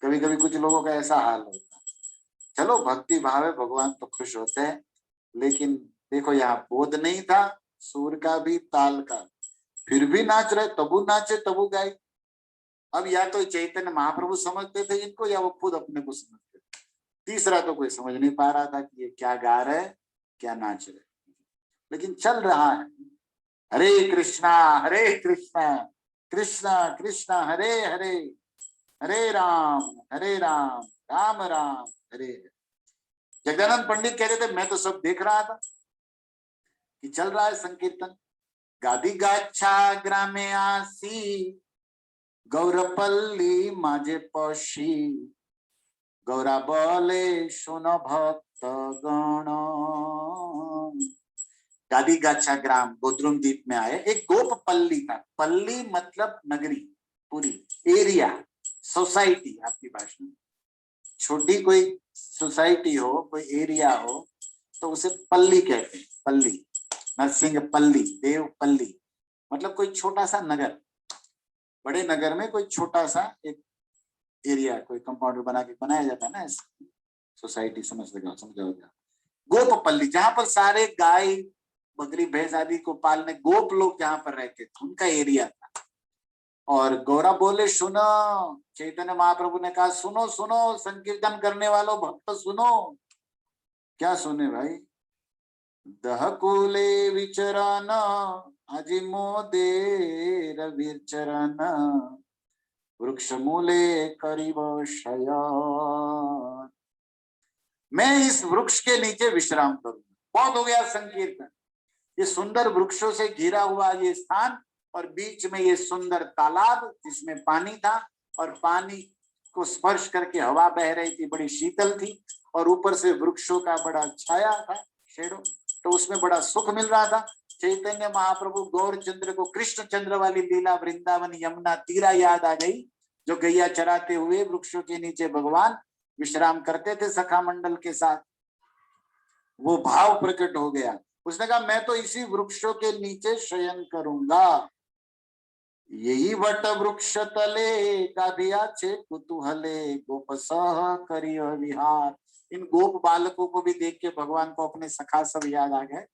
कभी कभी कुछ लोगों का ऐसा हाल होता है। चलो भक्ति भाव है, भगवान तो खुश होते हैं, लेकिन देखो यहाँ बोध नहीं था, सुर का भी ताल का, फिर भी नाच रहे, तबु नाचे तबु गाए। अब या तो चैतन्य महाप्रभु समझते थे इनको, या वो खुद अपने को समझते थे। तीसरा तो कोई समझ नहीं पा रहा था कि ये क्या गा रहे, क्या नाच रहे, लेकिन चल रहा है। हरे कृष्णा कृष्णा कृष्णा हरे हरे, हरे राम राम राम हरे हरे। जगदानंद पंडित कहते थे मैं तो सब देख रहा था कि चल रहा है संकीर्तन। गादी गाच्छा ग्रामे आसी, गौरपल्ली माजे पशी, गौरा बोले सुन भक्त गण। गादी गाच्छा ग्राम गोद्रुम द्वीप में आए, एक गोप पल्ली था। पल्ली मतलब नगरी, पूरी एरिया, सोसाइटी आपकी भाषा में। छोटी कोई सोसाइटी हो, कोई एरिया हो, तो उसे पल्ली कहते हैं। पल्ली, नरसिंह पल्ली, देव पल्ली, मतलब कोई छोटा सा नगर। बड़े नगर में कोई छोटा सा एक एरिया, कोई कंपाउंड बना के बनाया जाता है ना, सोसाइटी, समझ जाओगे। गोपपल्ली, जहां पर सारे गाय बकरी भैंस आदि को पालने गोप लोग जहां पर रहते थे, उनका एरिया था। और गौरा बोले सुनो, चैतन्य महाप्रभु ने कहा सुनो सुनो, संकीर्तन करने वालों भक्त सुनो। क्या सुने भाई, दहकुले विचरण अजि मोदेर विचरण, वृक्ष मूले करीब शयन। मैं इस वृक्ष के नीचे विश्राम करूंगा। बहुत हो गया संकीर्तन। ये सुंदर वृक्षों से घिरा हुआ ये स्थान, और बीच में ये सुंदर तालाब जिसमें पानी था, और पानी को स्पर्श करके हवा बह रही थी, बड़ी शीतल थी, और ऊपर से वृक्षों का बड़ा छाया था, शेडो, तो उसमें बड़ा सुख मिल रहा था। चैतन्य महाप्रभु गौर चंद्र को कृष्ण चंद्र वाली लीला वृंदावन यमुना तीरा याद आ गई, जो गैया चराते हुए वृक्षों के नीचे भगवान विश्राम करते थे सखा मंडल के साथ। वो भाव प्रकट हो गया। उसने कहा मैं तो इसी वृक्षों के नीचे शयन करूंगा। यही वट वृक्ष तले गाभिया छे कुतूहले, गोप सह करियो विहार। इन गोप बालकों को भी देख के भगवान को अपने सखा सब याद आ गए।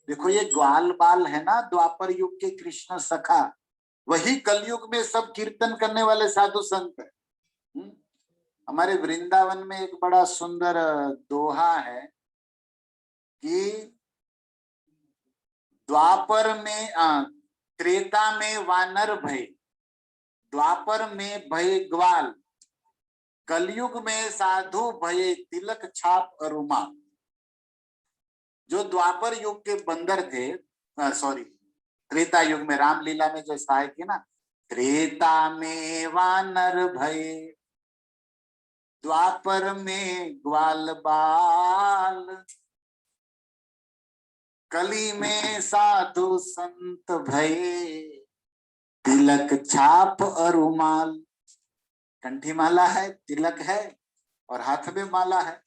देखो ये ग्वाल बाल है ना, द्वापर युग के कृष्ण सखा, वही कलयुग में सब कीर्तन करने वाले साधु संत है। हमारे वृंदावन में एक बड़ा सुंदर दोहा है कि द्वापर में त्रेता में वानर भय, द्वापर में भय ग्वाल, कलयुग में साधु भय तिलक छाप अरुमा। जो द्वापर युग के बंदर थे, सॉरी त्रेता युग में रामलीला में जो सहायक थी ना, त्रेता में वानर भय, द्वापर में ग्वाल बाल, कली में साधु संत भय, तिलक छाप अरुमाल। कंठी माला है, तिलक है, और हाथ में माला है।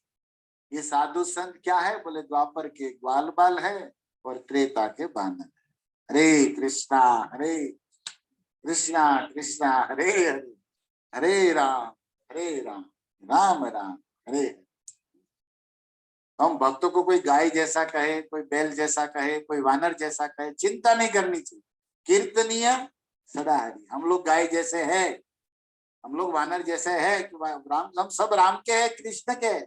ये साधु संत क्या है, बोले द्वापर के ग्वाल बाल है और त्रेता के बानर है। हरे कृष्णा कृष्णा हरे हरे, हरे राम राम राम हरे हरे। हम भक्तों को कोई गाय जैसा कहे, कोई बैल जैसा कहे, कोई वानर जैसा कहे, चिंता नहीं करनी चाहिए। कीर्तनीय सदा हरि। हम लोग गाय जैसे हैं, हम लोग वानर जैसे हैं कि राम, हम सब राम के हैं, कृष्ण के हैं।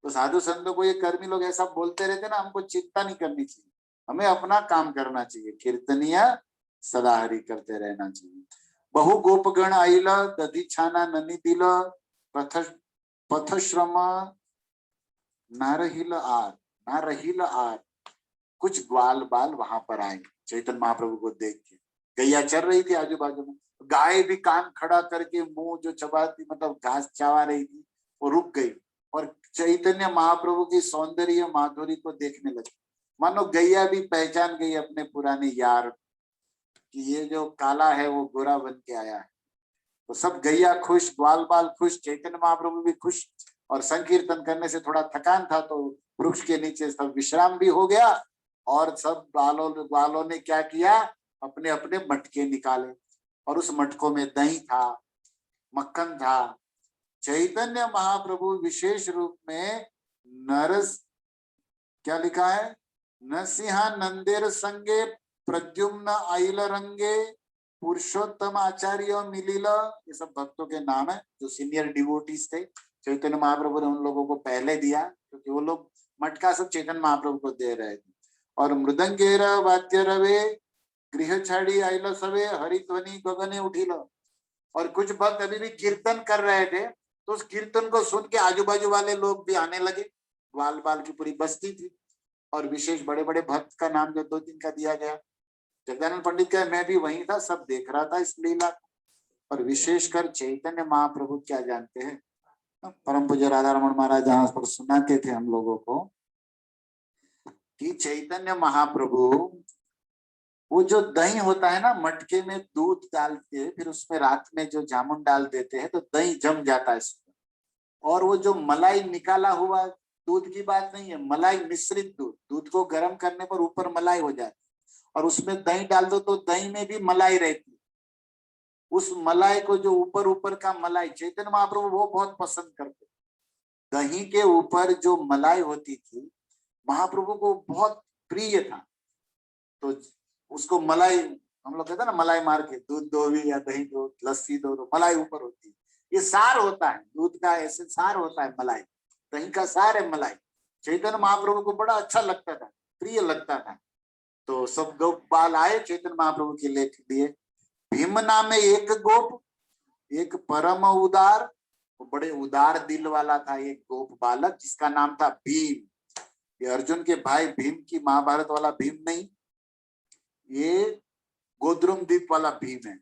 तो साधु संतों को ये कर्मी लोग ऐसा बोलते रहते ना, हमको चिंता नहीं करनी चाहिए, हमें अपना काम करना चाहिए, कीर्तनिया सदा हरि करते रहना चाहिए। बहु गोपगण आइल दधी छाना ननी दिल पथश्रम नारहिल आर नारहिल आर। कुछ ग्वाल बाल वहां पर आए चैतन्य महाप्रभु को देख के। गैया चल रही थी आजू बाजू में, गाय भी कान खड़ा करके मुंह जो चबाती मतलब घास चबा रही थी, वो रुक गई और चैतन्य महाप्रभु की सौंदर्य माधुरी को देखने लगी। मानो गैया भी पहचान गई अपने पुराने यार कि ये जो काला है वो गोरा बन के आया है। तो सब गैया खुश, ग्वाल बाल खुश, चैतन्य महाप्रभु भी खुश। और संकीर्तन करने से थोड़ा थकान था तो वृक्ष के नीचे सब विश्राम भी हो गया। और सब ग्वालों ने क्या किया, अपने अपने मटके निकाले और उस मटकों में दही था, मक्खन था। चैतन्य महाप्रभु विशेष रूप में नरस क्या लिखा है, नरसिंहा नंदेर संगे प्रद्युम्न आइल रंगे पुरुषोत्तम आचार्य मिलिल। ये सब भक्तों के नाम है जो सीनियर डिवोटीज थे। चैतन्य महाप्रभु ने उन लोगों को पहले दिया क्योंकि वो लोग मटका सब चैतन्य महाप्रभु को दे रहे थे। और मृदंगेर वाद्य रवे गृह छाड़ी आइल सवे हरिध्वनि गगने उठिल। और कुछ भक्त अभी भी कीर्तन कर रहे थे तो उस कीर्तन को सुन के आजू बाजू वाले लोग भी आने लगे। ग्वाल बाल की पूरी बस्ती थी और विशेष बड़े बड़े भक्त का नाम जो 2-3 का दिया गया। जगदानंद पंडित का मैं भी वहीं था, सब देख रहा था इस लीला। और विशेषकर चैतन्य महाप्रभु क्या जानते हैं, परम पूज्य राधा रमन महाराज जहां पर सुनाते थे हम लोगों को कि चैतन्य महाप्रभु वो जो दही होता है ना, मटके में दूध डाल के फिर उसमें रात में जो जामुन डाल देते हैं तो दही जम जाता है इसमें। और वो जो मलाई निकाला हुआ दूध की बात नहीं है, मलाई मिश्रित दूध, दूध को गर्म करने पर ऊपर मलाई हो जाती है और उसमें दही डाल दो तो दही में भी मलाई रहती है। उस मलाई को जो ऊपर ऊपर का मलाई चैतन्य महाप्रभु वो बहुत पसंद करते। दही के ऊपर जो मलाई होती थी महाप्रभु को बहुत प्रिय था। तो उसको मलाई, हम लोग कहते हैं ना मलाई मार के दूध दो भी या दही दो लस्सी दो तो मलाई ऊपर होती है। ये सार होता है दूध का, ऐसे सार होता है मलाई, दही का सार है मलाई। चैतन्य महाप्रभु को बड़ा अच्छा लगता था, प्रिय लगता था। तो सब गोपाल आए चैतन्य महाप्रभु के लिए। भीम नाम में एक गोप, एक परम उदार, वो बड़े उदार दिल वाला था एक गोप बालक जिसका नाम था भीम। ये अर्जुन के भाई भीम की महाभारत वाला भीम नहीं, ये गोद्रुम द्वीप वाला भीम है।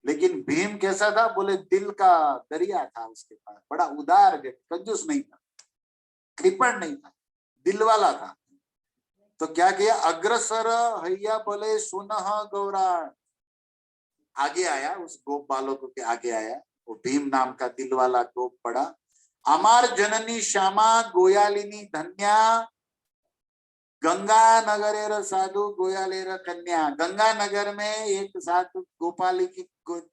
लेकिन भीम कैसा था, बोले दिल का दरिया था उसके पास, बड़ा उदार व्यक्ति, कंजूस नहीं था, कृपण नहीं था, दिल वाला था। तो क्या किया, अग्रसर हैया बोले सुनह गौराण, आगे आया उस गोप बालकों के आगे आया वो भीम नाम का दिल वाला गोप पड़ा। अमार जननी श्यामा गोयालिनी धन्या गंगा नगरेर साधु गोयालेर कन्या। गंगा नगर में एक साधु गोपाल की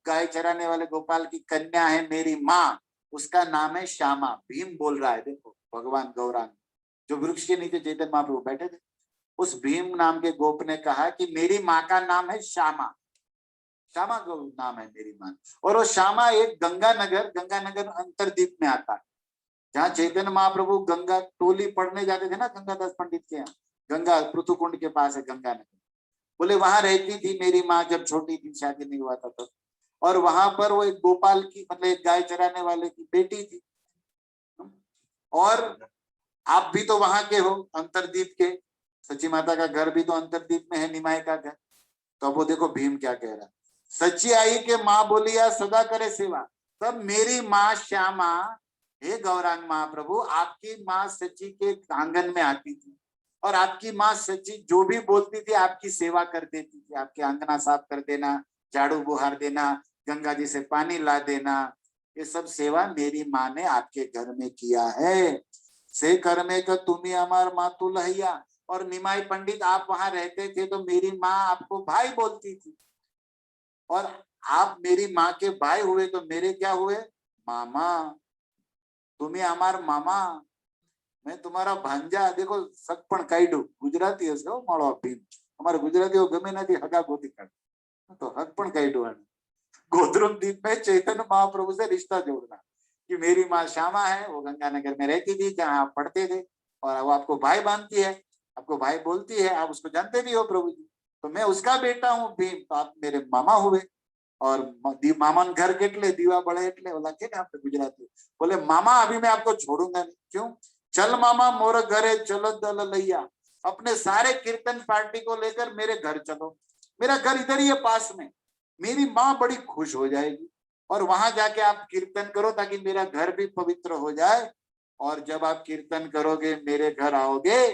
गाय चराने वाले गोपाल की कन्या है मेरी माँ, उसका नाम है श्यामा। भीम बोल रहा है, देखो भगवान गौरांग जो वृक्ष के नीचे चैतन्य महाप्रभु बैठे थे, उस भीम नाम के गोप ने कहा कि मेरी माँ का नाम है श्यामा, श्यामा को नाम है मेरी माँ। और वो श्यामा एक गंगानगर अंतरद्वीप में आता है जहाँ चैतन्य महाप्रभु गंगा टोली पढ़ने जाते थे ना गंगादास पंडित के यहाँ, गंगा पृथुकुंड के पास है गंगानगर। बोले वहां रहती थी मेरी माँ जब छोटी थी, शादी नहीं हुआ था तब। और वहां पर वो एक गोपाल की मतलब एक गाय चराने वाले की बेटी थी। और आप भी तो वहां के हो अंतरद्वीप के, सची माता का घर भी तो अंतरद्वीप में है, निमाय का घर। तो अब वो देखो भीम क्या कह रहा है, सच्ची आई के माँ बोलिया सदा करे सेवा। तब मेरी माँ श्यामा, हे गौरांग महाप्रभु, आपकी माँ सच्ची के आंगन में आती थी और आपकी माँ सच्ची जो भी बोलती थी आपकी सेवा कर देती थी, आपके आंगना साफ कर देना, झाड़ू बुहार देना, गंगा जी से पानी ला देना, ये सब सेवा मेरी माँ ने आपके घर में किया है। से कर्मे का तुम्ही हमार मातुल हैया। और निमाई पंडित आप वहां रहते थे तो मेरी माँ आपको भाई बोलती थी और आप मेरी माँ के भाई हुए तो मेरे क्या हुए, मामा। तुम्हें हमार मामा, मैं तुम्हारा भांजा। देखो सकपण कायडू गुजराती हशे हो माळो भीम, हमारे गुजरातीओ गमे नथी हगा गोती काढ तो हक पण कायडू। गोद्रुम द्वीप में चैतन्य महाप्रभु से रिश्ता जोड़ना, कि मेरी माँ श्यामा है, वो गंगानगर में रहती थी जहाँ आप पढ़ते थे, और वो आपको भाई बांधती है, आपको भाई बोलती है, आप उसको जानते भी हो प्रभु जी, तो मैं उसका बेटा हूँ भीम, तो आप मेरे मामा हुए। और मामन घर केटले दीवा बड़े एटले, बोला क्या आपने गुजराती, बोले मामा अभी मैं आपको छोड़ूंगा नहीं। क्यों? चल मामा मोर घरे चलो दल लैया, अपने सारे कीर्तन पार्टी को लेकर मेरे घर चलो, मेरा घर इधर ही है पास में, मेरी माँ बड़ी खुश हो जाएगी, और वहां जाके आप कीर्तन करो ताकि मेरा घर भी पवित्र हो जाए। और जब आप कीर्तन करोगे मेरे घर आओगे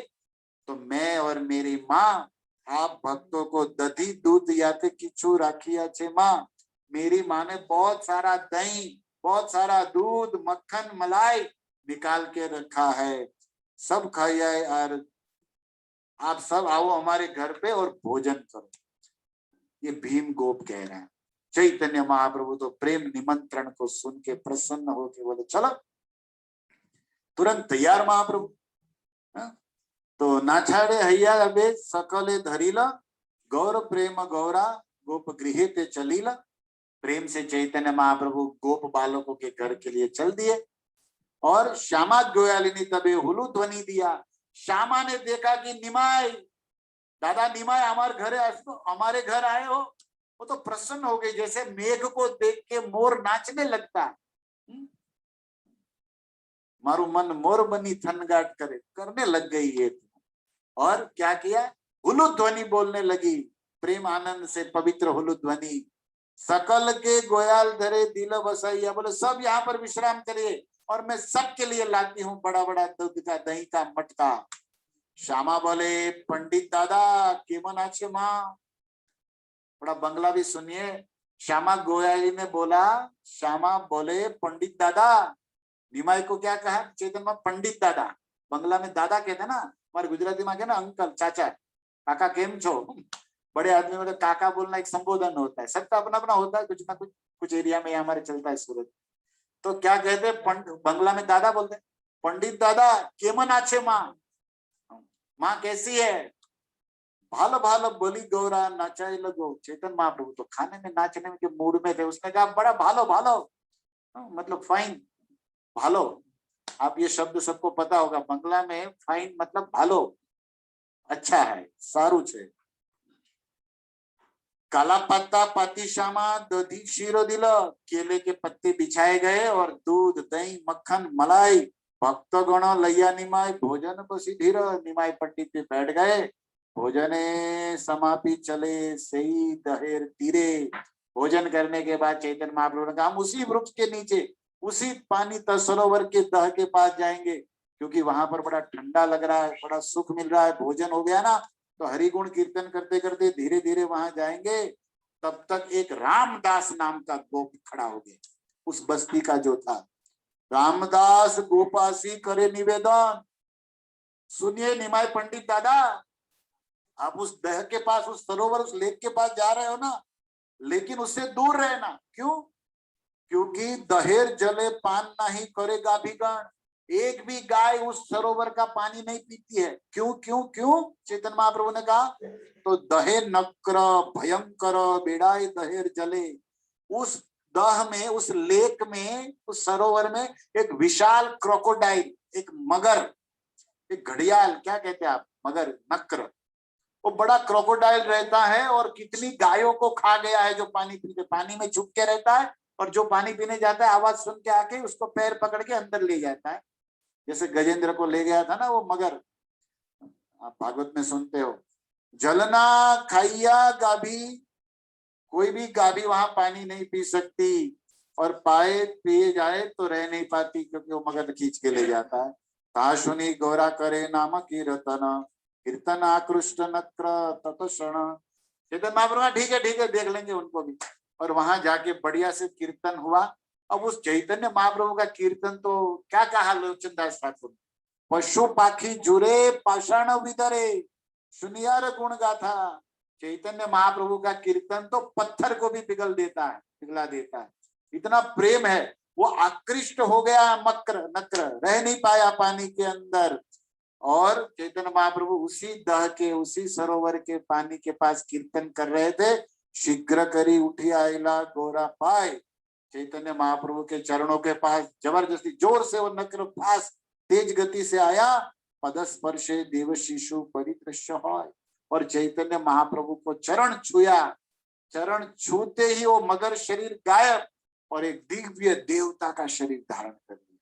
तो मैं और मेरी माँ आप भक्तों को दधी दूध याते किचू राखिया छे माँ, मेरी माँ ने बहुत सारा दही, बहुत सारा दूध, मक्खन, मलाई निकाल के रखा है, सब खाइए और आप सब आओ हमारे घर पे और भोजन करो। ये भीम गोप कह रहे हैं। चैतन्य महाप्रभु तो प्रेम निमंत्रण को सुन के प्रसन्न होके बोले चलो, तुरंत तैयार महाप्रभु। तो नाछाड़े हैया अबे सकले धरिला, गौर प्रेम गौरा गोप गृह ते चलीला। प्रेम से चैतन्य महाप्रभु गोप बालकों के घर के लिए चल दिए। और श्यामा गोयालिनी तबे हुलू ध्वनि दिया। श्यामा ने देखा कि निमाय, दादा निमाय हमारे घर आए हो। वो तो प्रसन्न हो गई, जैसे मेघ को देख के मोर नाचने लगता है। मारू मन मोर बनी थनगाट करे, करने लग गई ये। और क्या किया? हुलू ध्वनि बोलने लगी, प्रेम आनंद से पवित्र हुलू ध्वनि। सकल के गोयाल धरे दिल बसैया, बोले सब यहाँ पर विश्राम करिए और मैं सबके लिए लाती हूँ बड़ा बड़ा दूध का दही का मटका। श्यामा बोले पंडित दादा केमन आछे माँ। थोड़ा बंगला भी सुनिए। श्यामा गोयाली ने बोला, श्यामा बोले पंडित दादा, निमाई को क्या कहा चेतन में? पंडित दादा। बंगला में दादा कहते हैं ना, हमारे गुजराती में कहना अंकल, चाचा, काका केम छो। बड़े आदमी में तो काका बोलना एक संबोधन होता है, सबका अपना अपना होता है, कुछ ना कुछ एरिया में हमारे चलता है सूरत। तो क्या कहते हैं बंगला में दादा बोलते हैं, पंडित दादा केमन आछे माँ, माँ कैसी है? भालो भालो बोली गौरा नाचाए लगो। चेतन महाप्रभु तो खाने में नाचने में के मूड में थे, उसने कहा बड़ा भालो भालो, मतलब फाइन भालो। आप ये शब्द सबको पता होगा, बंगला में फाइन मतलब भालो, अच्छा है, सारू छे। काला पत्ता पाती श्यामा दधी शीरो दिल, केले के पत्ते बिछाए गए और दूध दही मक्खन मलाई। भक्त गण लैया निमाय भोजन बसी धीर, निमाय पट्टी पे बैठ गए, भोजने समापी चले सही दहेर तीरे। भोजन करने के बाद चैतन्य महाप्रभु ने कहा हम उसी वृक्ष के नीचे, उसी पानी सरोवर के दह के पास जाएंगे, क्योंकि वहां पर बड़ा ठंडा लग रहा है, बड़ा सुख मिल रहा है, भोजन हो गया ना, तो हरिगुण कीर्तन करते करते धीरे धीरे वहां जाएंगे। तब तक एक रामदास नाम का गोप खड़ा हो गया, उस बस्ती का जो था। रामदास गोपासी करे निवेदन, सुनिए निमाय पंडित दादा, आप उस दह के पास, उस सरोवर, उस लेक के पास जा रहे हो ना, लेकिन उससे दूर रहना। क्यों? क्योंकि दहेर जले पान नहीं करेगा भी गण, एक भी गाय उस सरोवर का पानी नहीं पीती है। क्यों क्यों क्यों? चेतन महाप्रभु ने कहा तो दहे नक्र भयंकर बेड़ाई दहेर जले। उस दह में, उस लेक में, उस सरोवर में एक विशाल क्रोकोडाइल, एक मगर, एक घड़ियाल, क्या कहते हैं आप, मगर, नक्र, वो बड़ा क्रोकोडाइल रहता है और कितनी गायों को खा गया है जो पानी पीते, पानी में छुप के रहता है, और जो पानी पीने जाता है आवाज सुन के आके उसको पैर पकड़ के अंदर ले जाता है, जैसे गजेंद्र को ले गया था ना वो मगर, आप भागवत में सुनते हो। जलना खाइया गाभी, कोई भी गाभी वहां पानी नहीं पी सकती, और पाए पिए जाए तो रह नहीं पाती, क्योंकि वो मगर खींच के ले जाता है। ताशुनी गौरा करे नाम कीर्तन, कीर्तन आकृष्ट नक्र तत्क्षण। चेतन महाप्रभु ठीक है देख लेंगे उनको भी। और वहां जाके बढ़िया से कीर्तन हुआ। अब उस चैतन्य महाप्रभु का कीर्तन तो क्या कहा लोचनदास ठाकुर, पशु पाखी जुरे पाषाण विदरे, सुनियार गुण गाथा। चैतन्य महाप्रभु का कीर्तन तो पत्थर को भी पिघल देता है, पिघला देता है, इतना प्रेम है। वो आकृष्ट हो गया, मक्र नक्र, रह नहीं पाया पानी के अंदर। और चैतन्य महाप्रभु उसी दह के, उसी सरोवर के पानी के पास कीर्तन कर रहे थे। शीघ्र करी उठी आयला गोरा पाए, चैतन्य महाप्रभु के चरणों के पास जबरदस्ती जोर से वो नक्र फास तेज गति से आया, पदस्पर्शे देव शिशु परिदृश्य है, और चैतन्य महाप्रभु को चरण छुया, चरण छूते ही वो मगर शरीर गायब और एक दिव्य देवता का शरीर धारण कर लिया।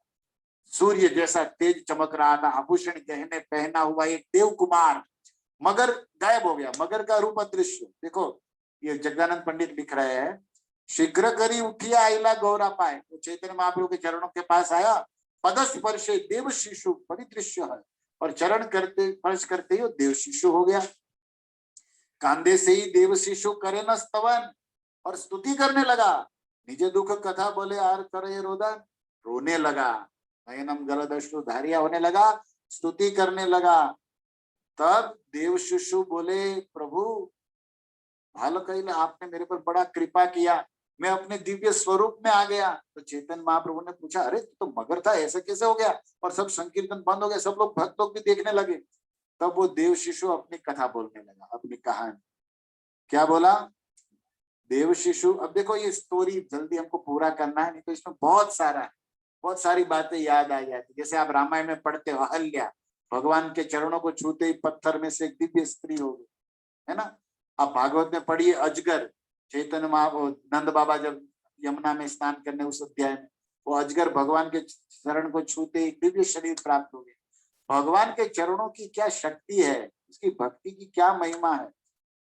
सूर्य जैसा तेज चमक रहा था, आभूषण गहने पहना हुआ एक देव कुमार, मगर गायब हो गया, मगर का रूप अदृश्य। देखो ये जगदानंद पंडित लिख रहे हैं, शीघ्र करी उठिया आइला गौरा पाए, वो चैतन्य महाप्रभु के चरणों के पास आया, पदस्पर्शे देव शिशु परिदृश्य है, और चरण करते स्पर्श करते ही वो देव शिशु हो गया। कांधे से ही देव शिशु करे न स्तवन, और स्तुति करने लगा, निजे दुख कथा बोले आर करे रोदन, रोने लगा, नयनम गलदश्रु धारिया होने लगा, स्तुति करने लगा। तब देव शिशु बोले, प्रभु भालो कहिले, आपने मेरे पर बड़ा कृपा किया, मैं अपने दिव्य स्वरूप में आ गया। तो चैतन्य महाप्रभु ने पूछा, अरे तो मगर था, ऐसा कैसे हो गया? और सब संकीर्तन बंद हो गया, सब लोग भक्त लोग भी देखने लगे। तब वो देव शिशु अपनी कथा बोलने लगा, अपनी कहानी। क्या बोला देव शिशु? अब देखो ये स्टोरी जल्दी हमको पूरा करना है, नहीं तो इसमें बहुत सारी बातें याद आ जाती। जैसे आप रामायण में पढ़ते हो, अहल्या भगवान के चरणों को छूते ही पत्थर में से एक दिव्य स्त्री हो गई, है ना। आप भागवत में पढ़िए, अजगर, चैतन्य नंद बाबा जब यमुना में स्नान करने उस अध्याय में, वो अजगर भगवान के चरण को छूते ही दिव्य शरीर प्राप्त हो गए। भगवान के चरणों की क्या शक्ति है, उसकी भक्ति की क्या महिमा है,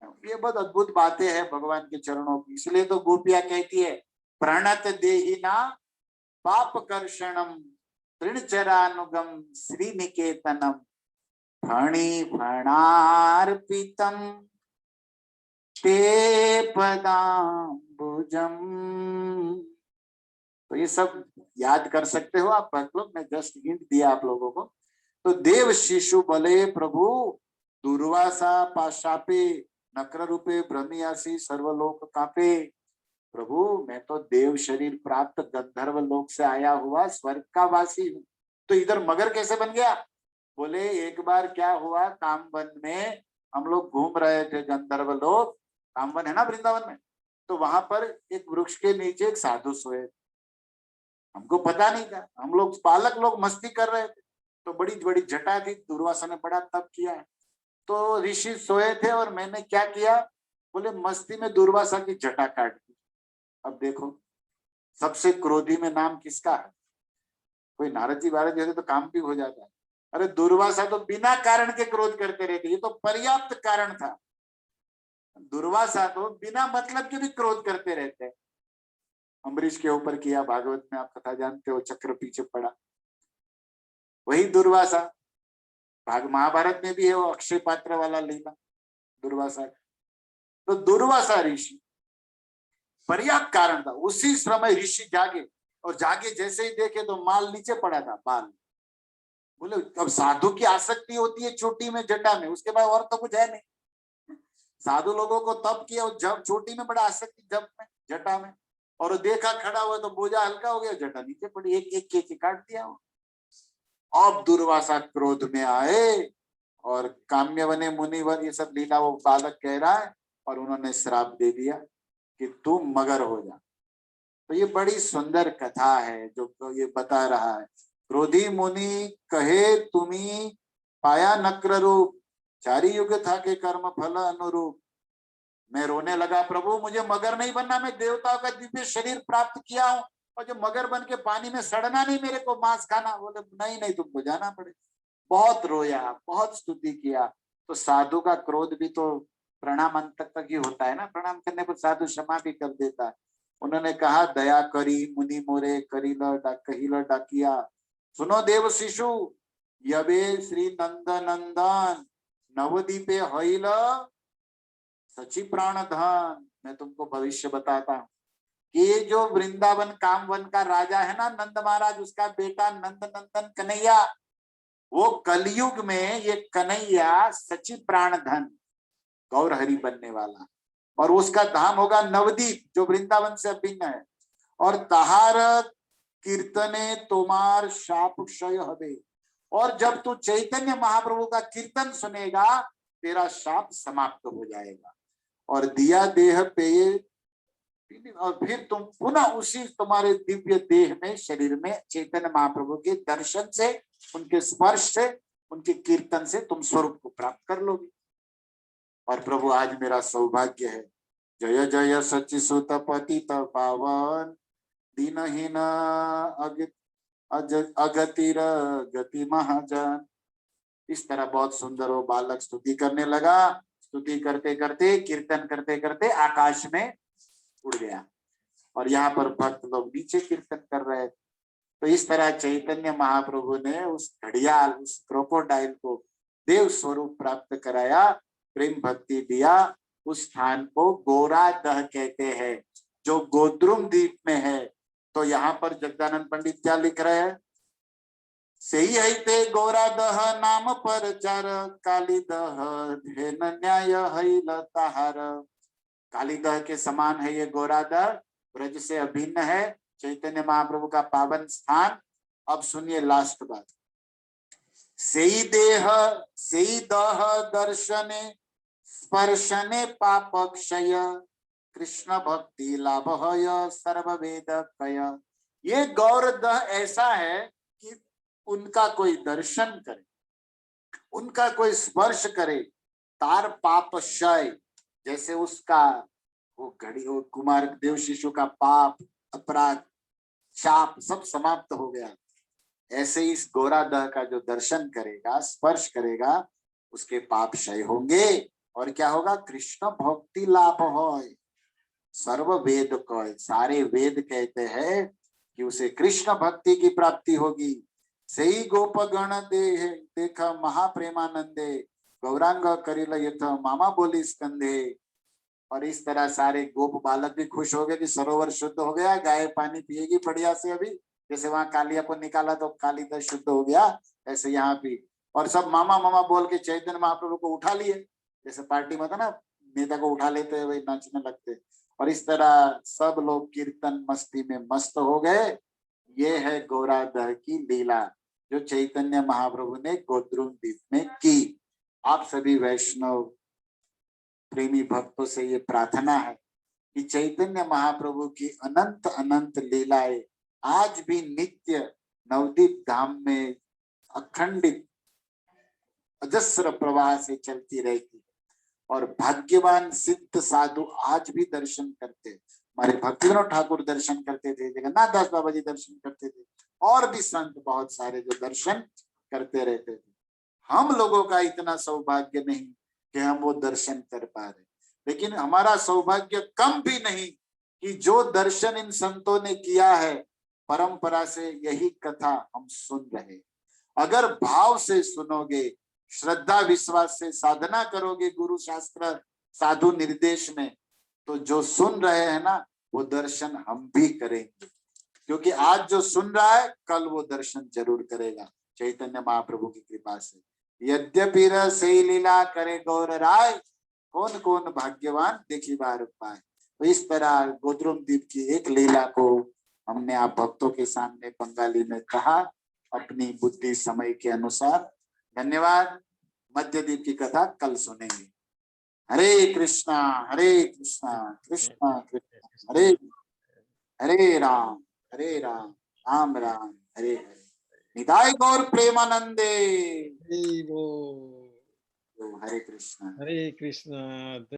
ये बहुत अद्भुत बातें हैं भगवान के चरणों की। इसलिए तो गोपिया कहती है, प्रणत देहिना पाप कर्षणम तृणचरानुगम श्रीनिकेतनम फणी फणार्पितम ते पदाम्बुजम। तो ये सब याद कर सकते हो आप भक्त लोग, मैं जस्ट हिंट दिया आप लोगों को। तो देव शिशु बोले, प्रभु दुर्वासा पाशापे नक्र रूपे ब्रह्मयासी सर्वलोक कापे। प्रभु मैं तो देव शरीर प्राप्त गंधर्व लोक से आया हुआ स्वर्ग का वासी हूँ, तो इधर मगर कैसे बन गया? बोले एक बार क्या हुआ, कामवन में हम लोग घूम रहे थे, गंधर्व लोग, कामवन है ना वृंदावन में, तो वहां पर एक वृक्ष के नीचे एक साधु सोए, हमको पता नहीं था, हम लोग बालक लोग मस्ती कर रहे थे, तो बड़ी बड़ी जटा थी, दुर्वासा ने बड़ा तप किया है, तो ऋषि सोए थे और मैंने क्या किया, बोले मस्ती में दुर्वासा की जटा काट दी। अब देखो सबसे क्रोधी में नाम किसका है? कोई नारद जी महाराज जैसे तो काम भी हो जाता है। अरे दुर्वासा तो बिना कारण के क्रोध करते रहते, ये तो पर्याप्त कारण था। दुर्वासा तो बिना मतलब के भी क्रोध करते रहते हैं। अम्बरीश के ऊपर किया, भागवत में आप कथा जानते हो, चक्र पीछे पड़ा, वही दुर्वासा। महाभारत में भी है वो अक्षय पात्र वाला लीला दुर्वासा। तो दुर्वासा ऋषि, पर्याप्त कारण था, उसी समय ऋषि जागे, और जागे जैसे ही देखे तो माल नीचे पड़ा था, बाल। बोले अब साधु की आसक्ति होती है चोटी में जटा में, उसके बाद और तो कुछ है नहीं। साधु लोगों को तप किया, जब चोटी में बड़ा आसक्ति, जब में जटा में, और देखा खड़ा हुआ तो बोझा हल्का हो गया, जटा नीचे पड़ी, एक एक के काट दिया। अब दुर्वासा क्रोध में आए और काम्यवने मुनिवर, ये सब लीला वो बालक कह रहा है, और उन्होंने श्राप दे दिया कि तू मगर हो जा। तो ये बड़ी सुंदर कथा है जो ये बता रहा है। क्रोधी मुनि कहे तुम्ही पाया नक्र रूप, चारी युग था के कर्म फल अनुरूप। मैं रोने लगा, प्रभु मुझे मगर नहीं बनना, मैं देवताओं का दिव्य शरीर प्राप्त किया हूँ, और जो मगर बन के पानी में सड़ना नहीं, मेरे को मांस खाना। बोले नहीं नहीं, तुमको जाना पड़ेगा। बहुत रोया, बहुत स्तुति किया। तो साधु का क्रोध भी तो प्रणाम अंत तक ही होता है ना, प्रणाम करने पर साधु क्षमा भी कर देता है। उन्होंने कहा, दया करी मुनि मोरे कहिल डाकिया, सुनो देव शिशु यबे श्री नंद नंदन नवदीपे हईल सची प्राण धन। मैं तुमको भविष्य बताता हूँ कि ये जो वृंदावन कामवन का राजा है ना, नंद महाराज, उसका बेटा नंद नंदन कन्हैया, वो कलयुग में ये कन्हैया सची प्राण धन गौर हरि बनने वाला, और उसका धाम होगा नवदीप जो वृंदावन से अभिन्न है। और तहार कीर्तने तोमार शाप क्षय हबे, और जब तू चैतन्य महाप्रभु का कीर्तन सुनेगा तेरा शाप समाप्त हो जाएगा। और दिया देह पेये और फिर तुम पुनः उसी तुम्हारे दिव्य देह में, शरीर में चैतन्य महाप्रभु के दर्शन से, उनके स्पर्श से, उनके कीर्तन से तुम स्वरूप को प्राप्त कर लोगे। और प्रभु आज मेरा सौभाग्य है, जय जय सचि सुत पतित पावन दीनहीन अगतिर गति महाजन। इस तरह बहुत सुंदर वो बालक स्तुति करने लगा। स्तुति करते करते, कीर्तन करते करते आकाश में उड़ गया, और यहाँ पर भक्त लोग नीचे कीर्तन कर रहे थे। तो इस तरह चैतन्य महाप्रभु ने उस घड़ियाल, उस क्रोकोडाइल को देव स्वरूप प्राप्त कराया, प्रेम भक्ति दिया। उस स्थान को गोरादह कहते हैं, जो गोद्रुम द्वीप में है। तो यहाँ पर जगदानंद पंडित क्या लिख रहे हैं? सही है ते गोरादह नाम पर चार, कालीदह धेन न्याय है ताहार। कालीदह के समान है ये गोरादह, ब्रज से अभिन्न है, चैतन्य महाप्रभु का पावन स्थान। अब सुनिए लास्ट बात। सेई देह सेई दह दर्शने स्पर्शने पाप क्षय, कृष्ण भक्ति लाभ सर्व वेद कय। ये गौरदह ऐसा है कि उनका कोई दर्शन करे, उनका कोई स्पर्श करे, तार पाप क्षय। जैसे उसका वो घड़ी, वो कुमार देव शिशु का पाप, अपराध, शाप सब समाप्त हो गया। ऐसे इस गोरादह का जो दर्शन करेगा, स्पर्श करेगा, उसके पाप क्षय होंगे। और क्या होगा? कृष्ण भक्ति लाभ हो सर्व वेद को। सारे वेद कहते हैं कि उसे कृष्ण भक्ति की प्राप्ति होगी। सही गोपगण दे देखा महाप्रेमानंदे, गौरांग करिल यथ मामा बोली स्कंधे। और इस तरह सारे गोप बालक भी खुश हो गए कि सरोवर शुद्ध हो गया, गाय पानी पिएगी बढ़िया से। अभी जैसे वहां कालिया को निकाला तो कालीदह शुद्ध हो गया, ऐसे यहाँ भी। और सब मामा मामा बोल के चैतन्य महाप्रभु को उठा लिए, जैसे पार्टी में था ना, नेता को उठा लेते वही नाचने लगते। और इस तरह सब लोग कीर्तन मस्ती में मस्त हो गए। ये है गोरादह की लीला, जो चैतन्य महाप्रभु ने गोद्रुम द्वीप में की। आप सभी वैष्णव प्रेमी भक्तों से ये प्रार्थना है कि चैतन्य महाप्रभु की अनंत अनंत लीलाएं आज भी नित्य नवदीप धाम में अखंडित अजस्र प्रवाह से चलती रहती है। और भाग्यवान सिद्ध साधु आज भी दर्शन करते। हमारे भक्ति विनोद ठाकुर दर्शन करते थे, जगन्नाथ दास बाबा जी दर्शन करते थे, और भी संत बहुत सारे जो दर्शन करते रहते थे। हम लोगों का इतना सौभाग्य नहीं कि हम वो दर्शन कर पा रहे, लेकिन हमारा सौभाग्य कम भी नहीं कि जो दर्शन इन संतों ने किया है, परंपरा से यही कथा हम सुन रहे। अगर भाव से सुनोगे, श्रद्धा विश्वास से साधना करोगे गुरु शास्त्र साधु निर्देश में, तो जो सुन रहे हैं ना, वो दर्शन हम भी करेंगे। क्योंकि आज जो सुन रहा है, कल वो दर्शन जरूर करेगा चैतन्य महाप्रभु की कृपा से। यद्यपि रसई लीला करे गौर राय, कौन कौन भाग्यवान देखी बार पाए। तो इस तरह गोद्रुम द्वीप की एक लीला को हमने आप भक्तों के सामने बंगाली में कहा, अपनी बुद्धि समय के अनुसार। धन्यवाद। मध्यद्वीप की कथा कल सुनेंगे। हरे कृष्णा कृष्णा कृष्णा हरे हरे राम, राम राम हरे हरे। निताय गौर प्रेमानंदे। हरे कृष्णा। हरे कृष्णा।